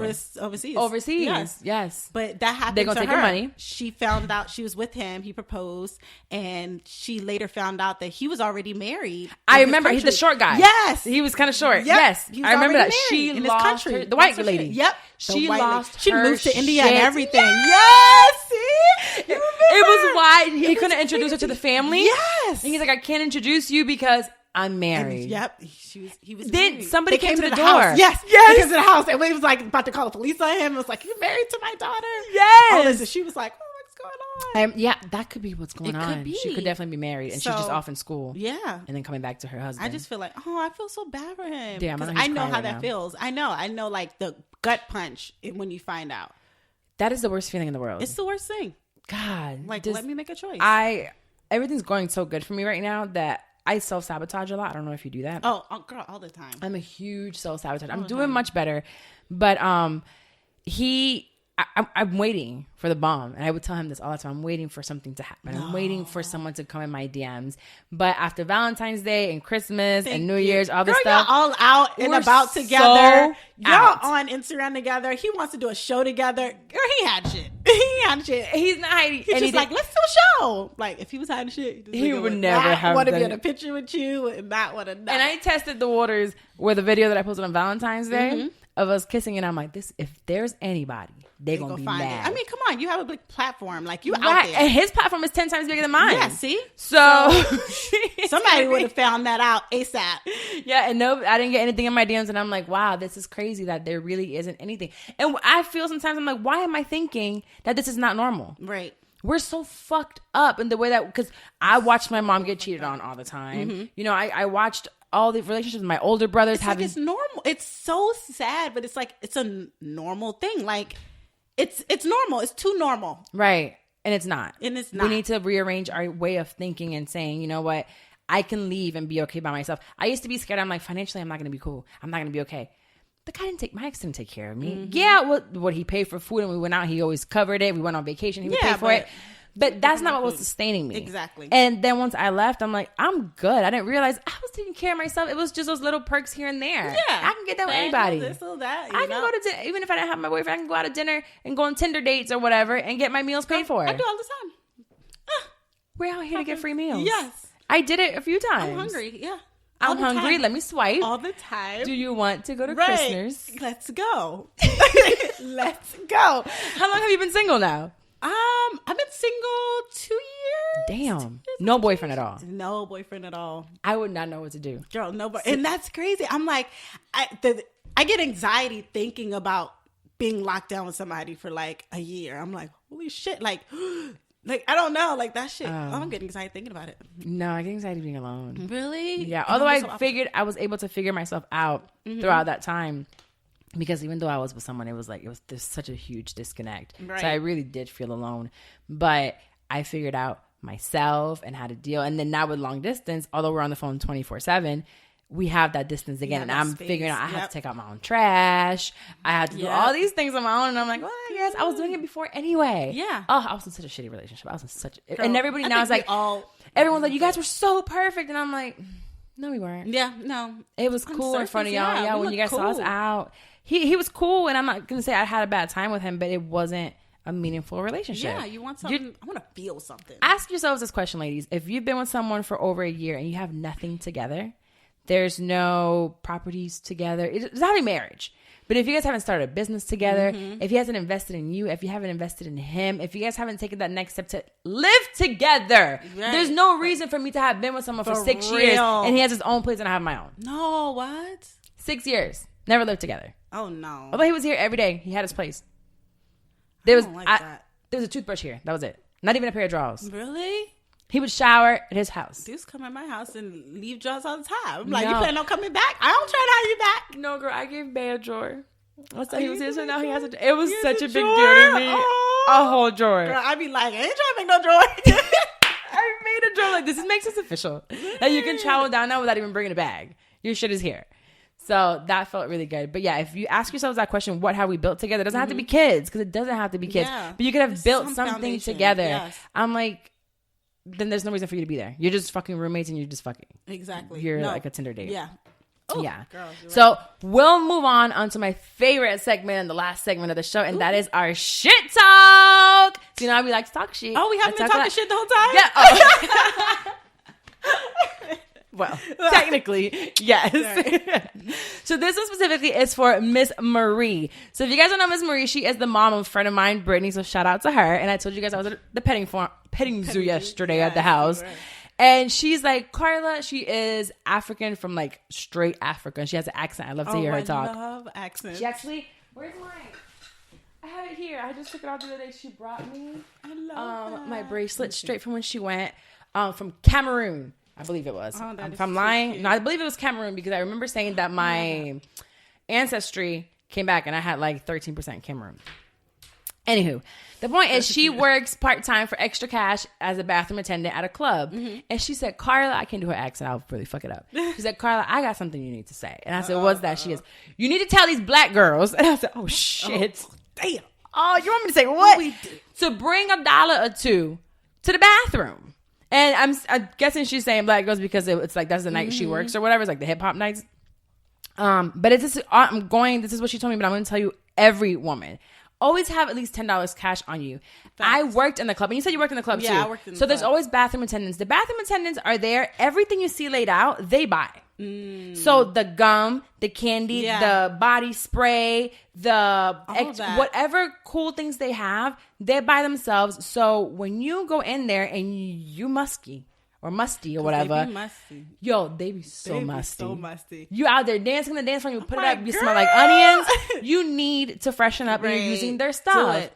A: overseas.
B: Yes. But that happened
A: They're gonna
B: to
A: take
B: her.
A: your money.
B: She found out she was with him. He proposed, and she later found out that he was already married.
A: I remember he's the short guy.
B: Yes,
A: he was kind of short. Yep. Yes, I remember that. She lost her, the white lady.
B: Yep,
A: She lost.
B: She
A: her
B: moved to India
A: shit.
B: and everything. Yes, see.
A: It was why he couldn't introduce her to the family.
B: Yes.
A: And he's like, I can't introduce you because I'm married.
B: And, yep. He was
A: then
B: married.
A: somebody came to the door.
B: House. Yes. They came to the house. And he was like about to call the police on him. It was like, you're married to my daughter.
A: Yes.
B: And she was like, oh, what's going on?
A: Yeah, that could be what's going on.
B: Could be.
A: She could definitely be married. And she's just off in school.
B: Yeah.
A: And then coming back to her husband.
B: I just feel like, I feel so bad for him.
A: Damn,
B: I know how that feels. I know like the gut punch when you find out.
A: That is the worst feeling in the world.
B: It's the worst thing.
A: God.
B: Like, let me make a choice.
A: Everything's going so good for me right now that I self-sabotage a lot. I don't know if you do that.
B: Oh, girl, all the time.
A: I'm a huge self-sabotage. I'm doing much better. But I'm waiting for the bomb. And I would tell him this all the time. I'm waiting for something to happen. I'm waiting for someone to come in my DMs. But after Valentine's Day and Christmas and New Year's, all this stuff.
B: Y'all all out and about together. Y'all on Instagram together. He wants to do a show together. Girl, he had shit.
A: He's not hiding.
B: He's just like, let's do a show. Like, if he was hiding shit,
A: he would never have
B: want to be in a picture with you and not want to.
A: And I tested the waters with the video that I posted on Valentine's Day of us kissing, and I'm like, if there's anybody, they're gonna be mad.
B: I mean, come on, you have a big platform, like you out there,
A: and his platform is 10 times bigger than mine.
B: Yeah, see,
A: so
B: somebody would have found that out ASAP.
A: Yeah, and no, I didn't get anything in my DMs, and I'm like, wow, this is crazy that there really isn't anything. And I feel sometimes I'm like, why am I thinking that this is not normal?
B: Right.
A: We're so fucked up in the way that, because I watched my mom get cheated on all the time. You know, I watched all the relationships with my older brothers having.
B: Like it's normal. It's so sad, but it's like it's a normal thing. Like it's normal. It's too normal,
A: right? And it's not.
B: And it's not.
A: We need to rearrange our way of thinking and saying, you know what, I can leave and be okay by myself. I used to be scared. I'm like, financially, I'm not going to be cool. I'm not going to be okay. The guy my ex didn't take care of me. Yeah, what he paid for food and we went out, he always covered it. We went on vacation, he would pay for it. But that's not what was sustaining me.
B: Exactly.
A: And then once I left, I'm like, I'm good. I didn't realize I was taking care of myself. It was just those little perks here and there.
B: Yeah.
A: I can get that with anybody.
B: This or that,
A: I can go to dinner. Even if I didn't have my boyfriend, I can go out to dinner and go on Tinder dates or whatever and get my meals paid for.
B: I do all the time.
A: We're out here to get free meals.
B: Yes.
A: I did it a few times.
B: I'm hungry. Yeah.
A: I'm hungry. Let me swipe.
B: All the time.
A: Do you want to go to Christmas?
B: Let's go. Let's go.
A: How long have you been single now?
B: I've been single 2 years.
A: Damn. No boyfriend at all.
B: No boyfriend at all.
A: I would not know what to do.
B: Girl, nobody. And that's crazy. I'm like, I get anxiety thinking about being locked down with somebody for like a year. I'm like, holy shit. Like I don't know. Like that shit. I'm getting anxiety thinking about it.
A: No, I get anxiety being alone.
B: Really?
A: Yeah. Although I was able to figure myself out throughout that time. Because even though I was with someone, there's such a huge disconnect. Right. So I really did feel alone. But I figured out myself and how to deal. And then now with long distance, although we're on the phone 24/7, we have that distance again. And I'm figuring out I have to take out my own trash. I had to do all these things on my own. And I'm like, well, I guess I was doing it before anyway.
B: Yeah.
A: Oh, I was in such a shitty relationship. I was in such and everybody now is like, everyone's like, you guys were so perfect. And I'm like, no, we weren't.
B: Yeah, no.
A: It was cool in front of y'all. Yeah, when you guys saw us out. He was cool, and I'm not going to say I had a bad time with him, but it wasn't a meaningful relationship.
B: Yeah, you want something. I want to feel something.
A: Ask yourselves this question, ladies. If you've been with someone for over a year and you have nothing together, there's no properties together. It's not a marriage. But if you guys haven't started a business together, if he hasn't invested in you, if you haven't invested in him, if you guys haven't taken that next step to live together, there's no reason for me to have been with someone for 6 years and he has his own place and I have my own.
B: No, what?
A: 6 years. Never lived together.
B: Oh, no.
A: Although he was here every day. He had his place. There was
B: that.
A: There was a toothbrush here. That was it. Not even a pair of drawers.
B: Really?
A: He would shower at his house.
B: Dudes come at my house and leave drawers all the time. I'm like, you plan on coming back? I don't try to hire you back.
A: No, girl, I gave Bay a drawer. I thought he was here, so now he has a. It was such a big deal to me. A whole drawer.
B: Girl, I'd be like, I ain't trying to make no drawer.
A: I made a drawer like this. It makes us official. That you can travel down now without even bringing a bag. Your shit is here. So that felt really good. But yeah, if you ask yourselves that question, what have we built together? It doesn't have to be kids, because it doesn't have to be kids. Yeah. But you could have built something together. Yes. I'm like, then there's no reason for you to be there. You're just fucking roommates and you're just fucking.
B: Exactly.
A: You're like a Tinder date.
B: Yeah.
A: Oh, yeah. Girl, so we'll move on to my favorite segment and the last segment of the show, and that is our shit talk. So you know how we like to talk shit.
B: Oh, we haven't been talking shit the whole time?
A: Yeah. Oh. Well, technically, yes. Right. So this one specifically is for Miss Marie. So if you guys don't know Miss Marie, she is the mom of a friend of mine, Brittany. So shout out to her. And I told you guys I was at the petting zoo yesterday at the house. And she's like, Carla, she is African from like straight Africa. She has an accent. I love to hear her talk.
B: I love accents.
A: She actually, where's mine? I have it here. I just took it out the other day. She brought me my bracelet straight from when she went from Cameroon. I believe it was. If I'm lying, no, I believe it was Cameroon because I remember saying that my ancestry came back and I had like 13% Cameroon. Anywho, the point is she works part-time for extra cash as a bathroom attendant at a club. Mm-hmm. And she said, Carla, I can't do her accent. I'll really fuck it up. She said, Carla, I got something you need to say. And I said, what's that? She goes, you need to tell these black girls. And I said, oh, shit.
B: Oh, damn.
A: Oh, you want me to say what? To bring $1 or $2 to the bathroom. And I'm guessing she's saying black girls because it's like that's the night she works or whatever. It's like the hip hop nights. But it's just, this is what she told me, but I'm going to tell you every woman. Always have at least $10 cash on you. Thanks. I worked in the club. And you said you worked in the club too.
B: Yeah, I worked in the club.
A: So there's always bathroom attendants. The bathroom attendants are there. Everything you see laid out, they buy. So the gum, the candy, the body spray, whatever cool things they have, they buy themselves. So when you go in there and you musty or whatever,
B: they be musty.
A: Yo, they be so musty.
B: So musty.
A: You out there dancing the dance floor, you put it up, you smell like onions. You need to freshen up and you're using their stuff.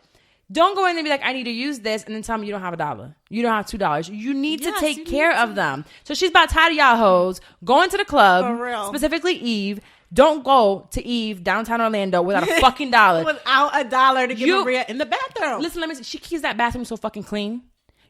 A: Don't go in and be like, I need to use this, and then tell me you don't have $1. You don't have $2. You need to take care of them. So she's about tired of y'all hoes going to the club,
B: for real.
A: Specifically Eve. Don't go to Eve downtown Orlando without a fucking $1.
B: Without $1 to give Maria in the bathroom.
A: Listen, let me see. She keeps that bathroom so fucking clean.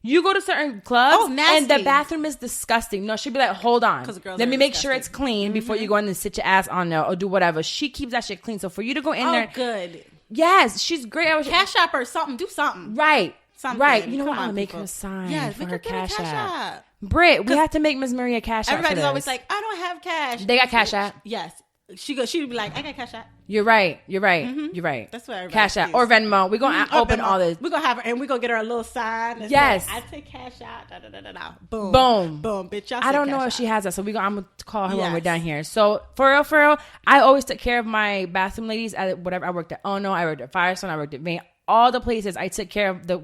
A: You go to certain clubs and the bathroom is disgusting. No, she'd be like, hold on. Let me make sure it's clean before you go in and sit your ass on there or do whatever. She keeps that shit clean. So for you to go in there.
B: Good.
A: Yes, she's great.
B: Cash app or something. Do something.
A: Right.
B: Something.
A: Right. You know what? I'm going to make her sign for her cash app. Britt, we have to make Miss Maria cash app.
B: Everybody's always like, I don't have cash.
A: They got cash app?
B: Yes. She'd be like, I got cash app.
A: You're right. You're right. That's what everybody cash app or Venmo. We're going to open all this.
B: We're going to have her and we're going to get her a little sign.
A: Yes.
B: Like, I take cash out. Da, da, da, da, da. Boom.
A: Boom.
B: Boom. Bitch, y'all
A: I don't know if she has that. So I'm going to call her when we're done here. So for real, I always took care of my bathroom ladies at whatever. I worked at Ono. I worked at Firestone. I worked at Maine. All the places I took care of the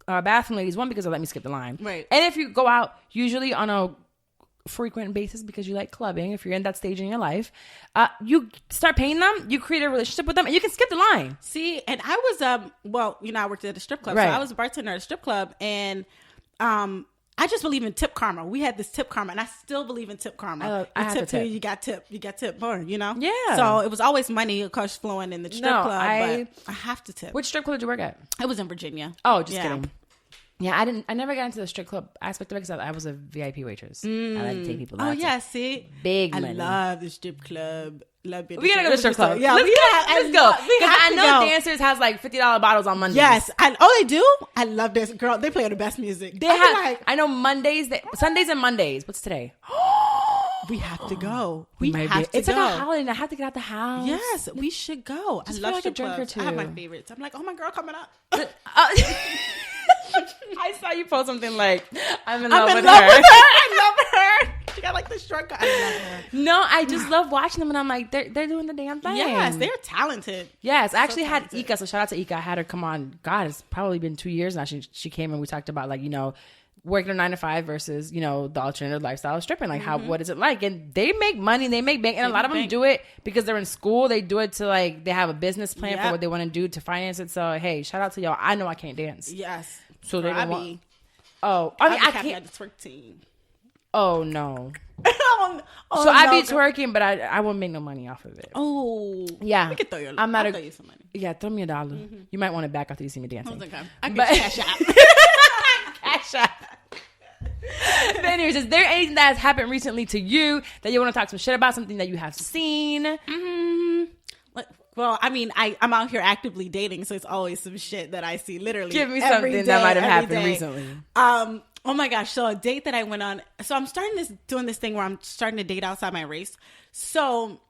A: bathroom ladies. One, because they let me skip the line.
B: Right.
A: And if you go out, usually on a frequent basis because you like clubbing, if you're in that stage in your life, you start paying them, you create a relationship with them, and you can skip the line.
B: See, and I was I worked at a strip club, so I was a bartender at a strip club, and I just believe in tip karma. We had this tip karma, and I still believe in tip karma.
A: I
B: tip to you got tip more, you know?
A: Yeah.
B: So it was always money, of course, flowing in the strip club, but I have to tip.
A: Which strip club did you work at?
B: It was in Virginia.
A: Oh, just kidding. Yeah, I never got into the strip club aspect of it because I was a VIP waitress. I like to take people out.
B: Oh, yeah, see?
A: Big money.
B: I love the strip club. We gotta
A: go to the strip club.
B: Yeah, let's
A: go. Because I know dancers has like $50 bottles on Mondays.
B: Yes. They do? I love this. Girl, they play the best music.
A: I know Sundays and Mondays. What's today?
B: We have to go.
A: It's like a holiday and I have to get out the house.
B: Yes, we should go. I love strip clubs. I have my favorites. I'm like, oh, my girl coming up.
A: I saw you post something like, I'm in love with her.
B: I love her. She got like the short cut. I love her.
A: No, I just love watching them, and I'm like, they're doing the damn thing.
B: Yes, they're talented.
A: Yes, I actually had Ika, so shout out to Ika. I had her come on. God, it's probably been 2 years now. She came and we talked about like, working a 9 to 5 versus, the alternative lifestyle of stripping. Like what is it like? And they make money, they make bank, and a lot of them do it because they're in school. They do it to like, they have a business plan for what they want to do to finance it. So hey, shout out to y'all. I know I can't dance.
B: Yes.
A: So they don't want.
B: I can't. The twerk team.
A: Oh no. I be twerking, but I won't make no money off of it.
B: Oh
A: yeah.
B: We can throw you.
A: I'll
B: throw you some money.
A: Yeah, throw me $1. You might want to back after you see me dancing.
B: Okay. I can cash out.
A: Cash out. But anyways, is there anything that has happened recently to you that you want to talk some shit about? Something that you have seen?
B: Well, I mean, I'm out here actively dating, so it's always some shit that I see literally.
A: Give me something that might have happened recently.
B: Oh my gosh. So a date that I went on. So I'm doing this thing where I'm starting to date outside my race. So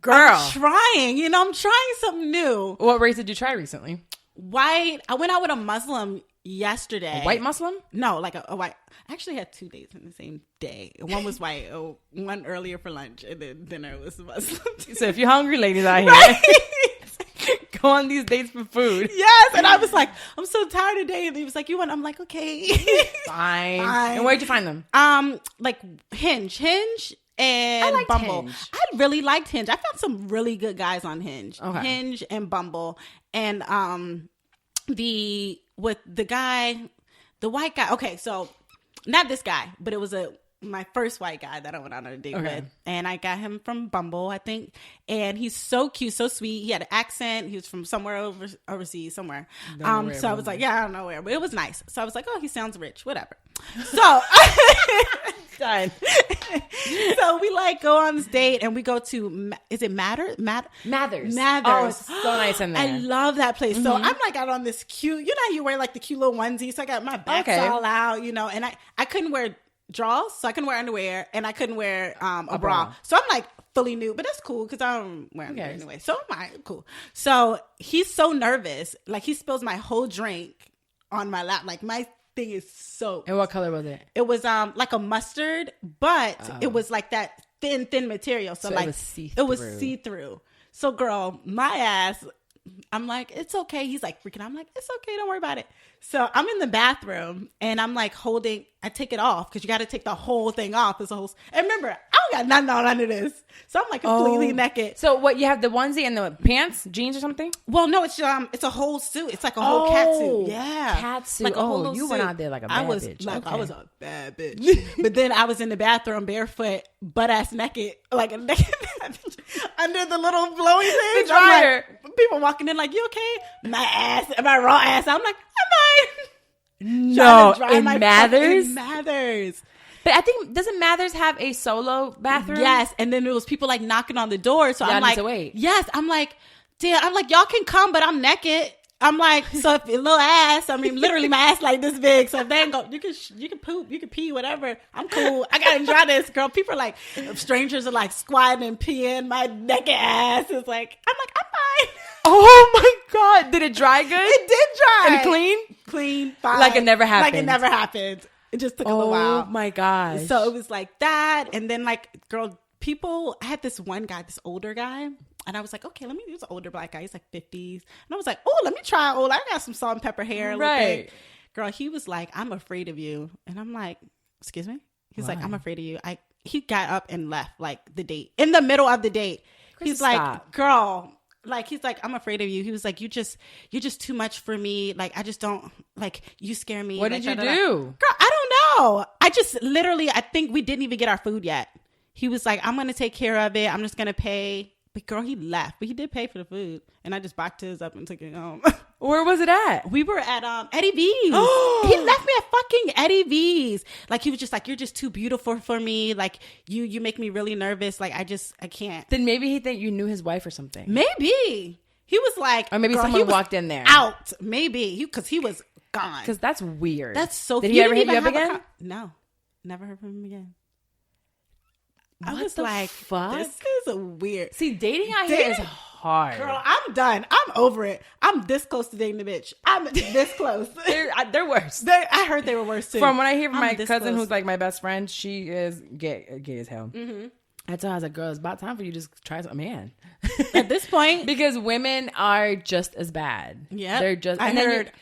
A: girl,
B: I'm trying something new.
A: What race did you try recently?
B: White. I went out with a Muslim yesterday.
A: A white Muslim?
B: No, like a white. I actually had 2 dates in the same day. One was white, one earlier for lunch, and then dinner was Muslim.
A: So if you're hungry, ladies out here, go on these dates for food.
B: Yes, and I was like, I'm so tired today, and he was like, you want? I'm like, okay,
A: fine. And where'd you find them?
B: Like Hinge, and
A: I liked
B: Bumble.
A: Hinge.
B: I really liked Hinge. I found some really good guys on Hinge.
A: Okay.
B: Hinge and Bumble, and the guy, the white guy. Okay, so not this guy, but it was my first white guy that I went on a date with, and I got him from Bumble, I think. And he's so cute, so sweet. He had an accent. He was from somewhere overseas, somewhere. So I was like, yeah, I don't know where, but it was nice. So I was like, oh, he sounds rich, whatever. So
A: Done.
B: So we like go on this date, and we go to, is it Mathers?
A: Oh, it's so nice in there.
B: I love that place. So I'm like out on this cute, you know how you wear like the cute little onesie, so I got my back's all out, you know, and I couldn't wear drawers, so I couldn't wear underwear, and I couldn't wear a bra. So I'm like fully nude, but that's cool because I don't wear underwear anyway. So I'm like, cool. So he's so nervous, like he spills my whole drink on my lap, like my thing is soaked.
A: And what color was it?
B: It was like a mustard, but it was like that thin material. So like it was see-through. So girl, my ass, I'm like, it's okay. He's like freaking out. I'm like, it's okay. Don't worry about it. So I'm in the bathroom, and I'm like I take it off because you got to take the whole thing off. And remember, I don't got nothing on under this. So I'm like completely naked.
A: So what, you have the onesie and the pants, jeans or something?
B: Well, no, it's a whole suit. It's like a whole cat suit. Yeah.
A: Cat suit.
B: Like a whole little
A: you
B: suit.
A: went out there like a bad bitch.
B: Like, I was a bad bitch. But then I was in the bathroom barefoot, butt ass naked, like a naked bitch under the little blowing thing.
A: The dryer.
B: Like, people walking in like, you okay? My raw ass. I'm like, I'm fine.
A: No, in Mathers?
B: In Mathers.
A: But I think, doesn't Mathers have a solo bathroom?
B: Yes, and then there was people like knocking on the door. So I'm like,
A: to wait.
B: Yes, I'm like, damn. I'm like, y'all can come, but I'm naked. I'm like, so if your little ass, I mean, literally my ass like this big. So if they ain't go, you can poop, you can pee, whatever. I'm cool. I gotta enjoy this, girl. People are like, strangers are like squatting and peeing. My naked ass is like, I'm fine.
A: Oh my God. Did it dry good?
B: It did dry.
A: And clean?
B: Clean, fine.
A: Like it never happened.
B: Like it never happened. It just took a little while.
A: Oh my gosh.
B: So it was like that. And then like, girl, I had this one guy, this older guy. And I was like, okay, he was an older black guy. He's like 50s. And I was like, oh, let me try old. I got some salt and pepper hair. Right. Girl, he was like, I'm afraid of you. And I'm like, excuse me? He's like, I'm afraid of you. He got up and left like the date. In the middle of the date. He's like, girl. Like, he's like, I'm afraid of you. He was like, you're just too much for me. Like, I just don't, like, you scare me.
A: What did you do?
B: Girl, I don't know. I just literally, I think we didn't even get our food yet. He was like, I'm going to take care of it. I'm just going to pay. But girl, he left. But he did pay for the food. And I just boxed his up and took it home.
A: Where was it at?
B: We were at Eddie V's. He left me at fucking Eddie V's. Like, he was just like, you're just too beautiful for me. Like, you make me really nervous. Like, I can't.
A: Then maybe he think you knew his wife or something.
B: Maybe. He was like.
A: Or maybe someone walked in there.
B: Out. Maybe. Because he was gone.
A: Because that's weird.
B: That's so.
A: Did he ever hit you up again?
B: No. Never heard from him again.
A: What
B: I was
A: the
B: like,
A: fuck?
B: This is a weird.
A: See, dating out here is hard.
B: Girl, I'm done. I'm over it. I'm this close to dating the bitch. I'm this close.
A: They're worse.
B: I heard they were worse too.
A: From what I hear from my cousin, who's like my best friend, she is gay as hell. Mm-hmm. I told her, I was like, girl, it's about time for you to just try a man.
B: At this point.
A: Because women are just as bad.
B: Yeah.
A: They're just.
B: I heard.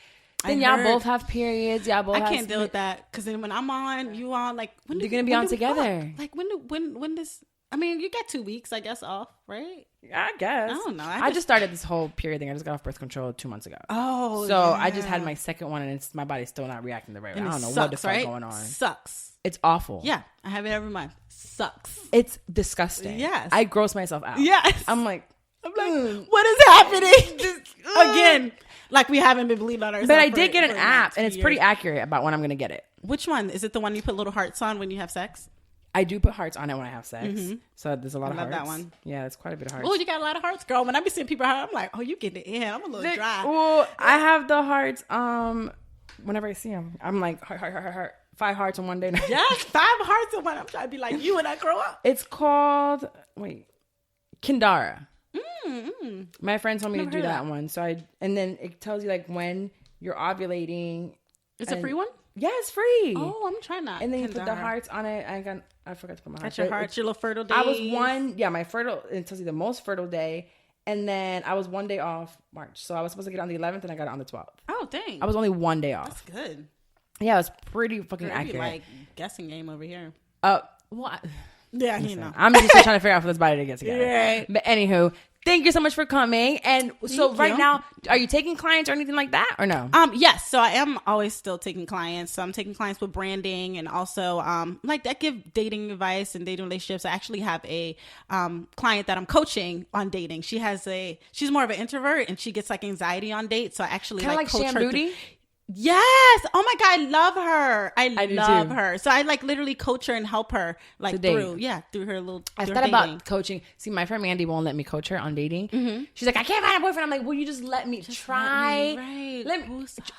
A: Then y'all both have periods. Y'all both.
B: I can't deal with that because then when I'm on, you on. Like when
A: you're gonna be on together.
B: Like when this. I mean, you got 2 weeks, I guess, off, right?
A: I guess.
B: I don't know.
A: I just started this whole period thing. I just got off birth control 2 months ago.
B: Oh,
A: so yeah. I just had my second one, and my body's still not reacting the right way. I don't know what the fuck going on.
B: Sucks.
A: It's awful.
B: Yeah, I have it every month. Sucks.
A: It's disgusting.
B: Yes.
A: I gross myself out.
B: Yes.
A: I'm like,
B: what is happening? Again, like we haven't been believing on ourselves.
A: But I did get an app, and it's pretty accurate about when I'm going to get it.
B: Which one? Is it the one you put little hearts on when you have sex?
A: I do put hearts on it when I have sex. Mm-hmm. So there's a lot of hearts. I love that one. Yeah, it's quite a bit of hearts.
B: Oh, you got a lot of hearts, girl. When I be seeing people heart, I'm like, oh, you getting it in. I'm a little dry.
A: Well, I have the hearts whenever I see them. I'm like, heart. 5 hearts in one day.
B: Yes, 5 hearts in one. I'm trying to be like you when I grow up.
A: It's called, Kindara. My friend told me to do that one. So and then it tells you like when you're ovulating
B: It's a free one?
A: Yeah, it's free.
B: Oh, I'm trying that.
A: And then you put the hearts on it. I forgot to put my heart.
B: That's your hearts, your little fertile days.
A: I was my fertile, it tells you the most fertile day. And then I was one day off March. So I was supposed to get on the 11th and I got it on the 12th.
B: Oh, dang.
A: I was only one day off.
B: That's good.
A: Yeah, it was pretty fucking accurate.
B: Like guessing game over here.
A: Well,
B: yeah, you know.
A: I'm just trying to figure out for this body to get together.
B: Right.
A: But anywho, thank you so much for coming. And so right now, are you taking clients or anything like that or no?
B: Yes. So I am always still taking clients. So I'm taking clients with branding and also like I give dating advice and dating relationships. I actually have a client that I'm coaching on dating. She's more of an introvert and she gets like anxiety on dates. So I actually
A: like
B: coach
A: Sham
B: her
A: Booty?
B: Yes. Oh my God. I love her. I love
A: too.
B: her. So I like literally coach her and help her like through her little.
A: I thought about coaching. See, my friend Mandy won't let me coach her on dating. Mm-hmm. She's like, I can't find a boyfriend. I'm like, well, you just let me try.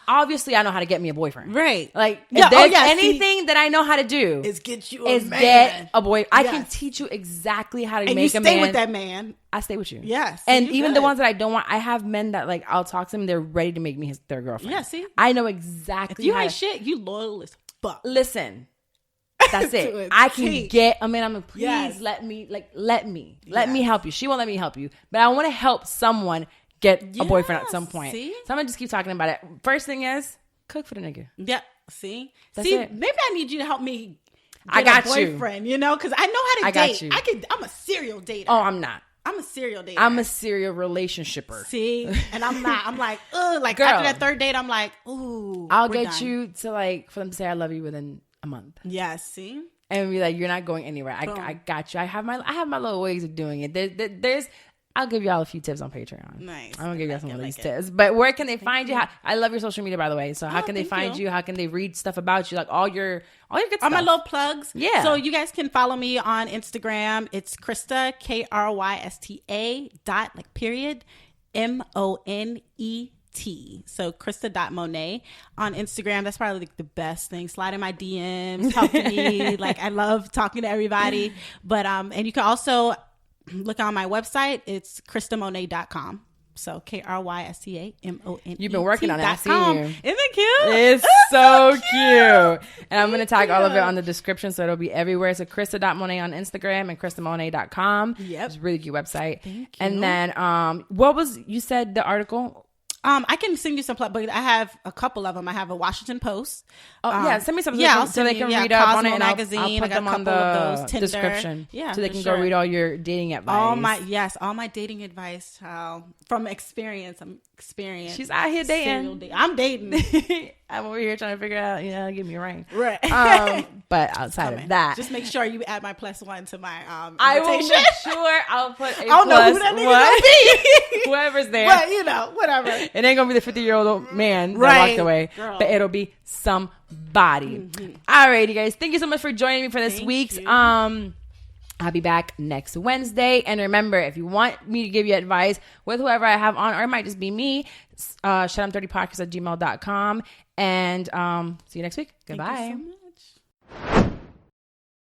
A: Obviously, I know how to get me a boyfriend.
B: Right.
A: Like, if there's anything that I know how to do
B: is get you a man.
A: Get a boy. I can teach you exactly how to make a man.
B: Stay with that man.
A: I stay with you.
B: Yes.
A: And even the ones that I don't want, I have men that like I'll talk to them. They're ready to make me their girlfriend.
B: Yeah. See,
A: I know exactly.
B: If you ain't shit, you loyal as fuck.
A: Listen. That's it. I can get a man. I'm like, please let me help you. She won't let me help you, but I want to help someone get a boyfriend at some point. See? So I'm gonna just keep talking about it. First thing is cook for the nigga.
B: Yeah. See,
A: it.
B: Maybe I need you to help me.
A: I got
B: a boyfriend, you know, because I know how to date.
A: Got you.
B: I'm a serial dater.
A: Oh, I'm not.
B: I'm a serial dater.
A: I'm a serial relationshipper.
B: See? And I'm not. I'm like, ugh. Like, girl, after that third date, I'm like, ooh.
A: I'll get you to, like, for them to say I love you within a month.
B: Yeah, see?
A: And be like, you're not going anywhere. I got you. I have my little ways of doing it. I'll give y'all a few tips on Patreon.
B: Nice.
A: I'm going to give y'all some of these tips. But where can they find you? I love your social media, by the way. So how can they find you? How can they read stuff about you? Like all your good stuff.
B: All my little plugs.
A: Yeah.
B: So you guys can follow me on Instagram. It's Krysta, Krysta period Monet. So Krysta.Monet on Instagram. That's probably like the best thing. Slide in my DMs, talk to me. Like I love talking to everybody. But and you can also look on my website. It's KrystaMonet.com. So KrystaMonet.
A: You've been working on it. I see you.
B: Isn't it cute?
A: It's so cute. And I'm going to tag all of it on the description, so it'll be everywhere. So Krysta.Monet on Instagram and KrystaMonet.com.
B: Yep.
A: It's a really cute website.
B: Thank you.
A: And then what was you said the article?
B: I can send you some, but I have a couple of them. I have a Washington Post.
A: Send me some
B: so
A: they can read up
B: Cosmo
A: on it, and
B: magazine.
A: I'll put them on the description, so they can go read all your dating advice.
B: All my dating advice, child, from experience. I'm experienced.
A: She's out here dating.
B: I'm dating.
A: I'm over here trying to figure out, give me a ring,
B: right?
A: But outside of that,
B: just make sure you add my +1 to my
A: I will make sure I'll put a
B: I don't know who that nigga gonna be.
A: Whoever's there,
B: but whatever.
A: It ain't gonna be the 50-year-old man that walked away,
B: girl.
A: But it'll be somebody. Mm-hmm. All right, you guys. Thank you so much for joining me for this week's. I'll be back next Wednesday. And remember, if you want me to give you advice with whoever I have on, or it might just be me, shutdown30podcast@gmail.com. And see you next week. Goodbye.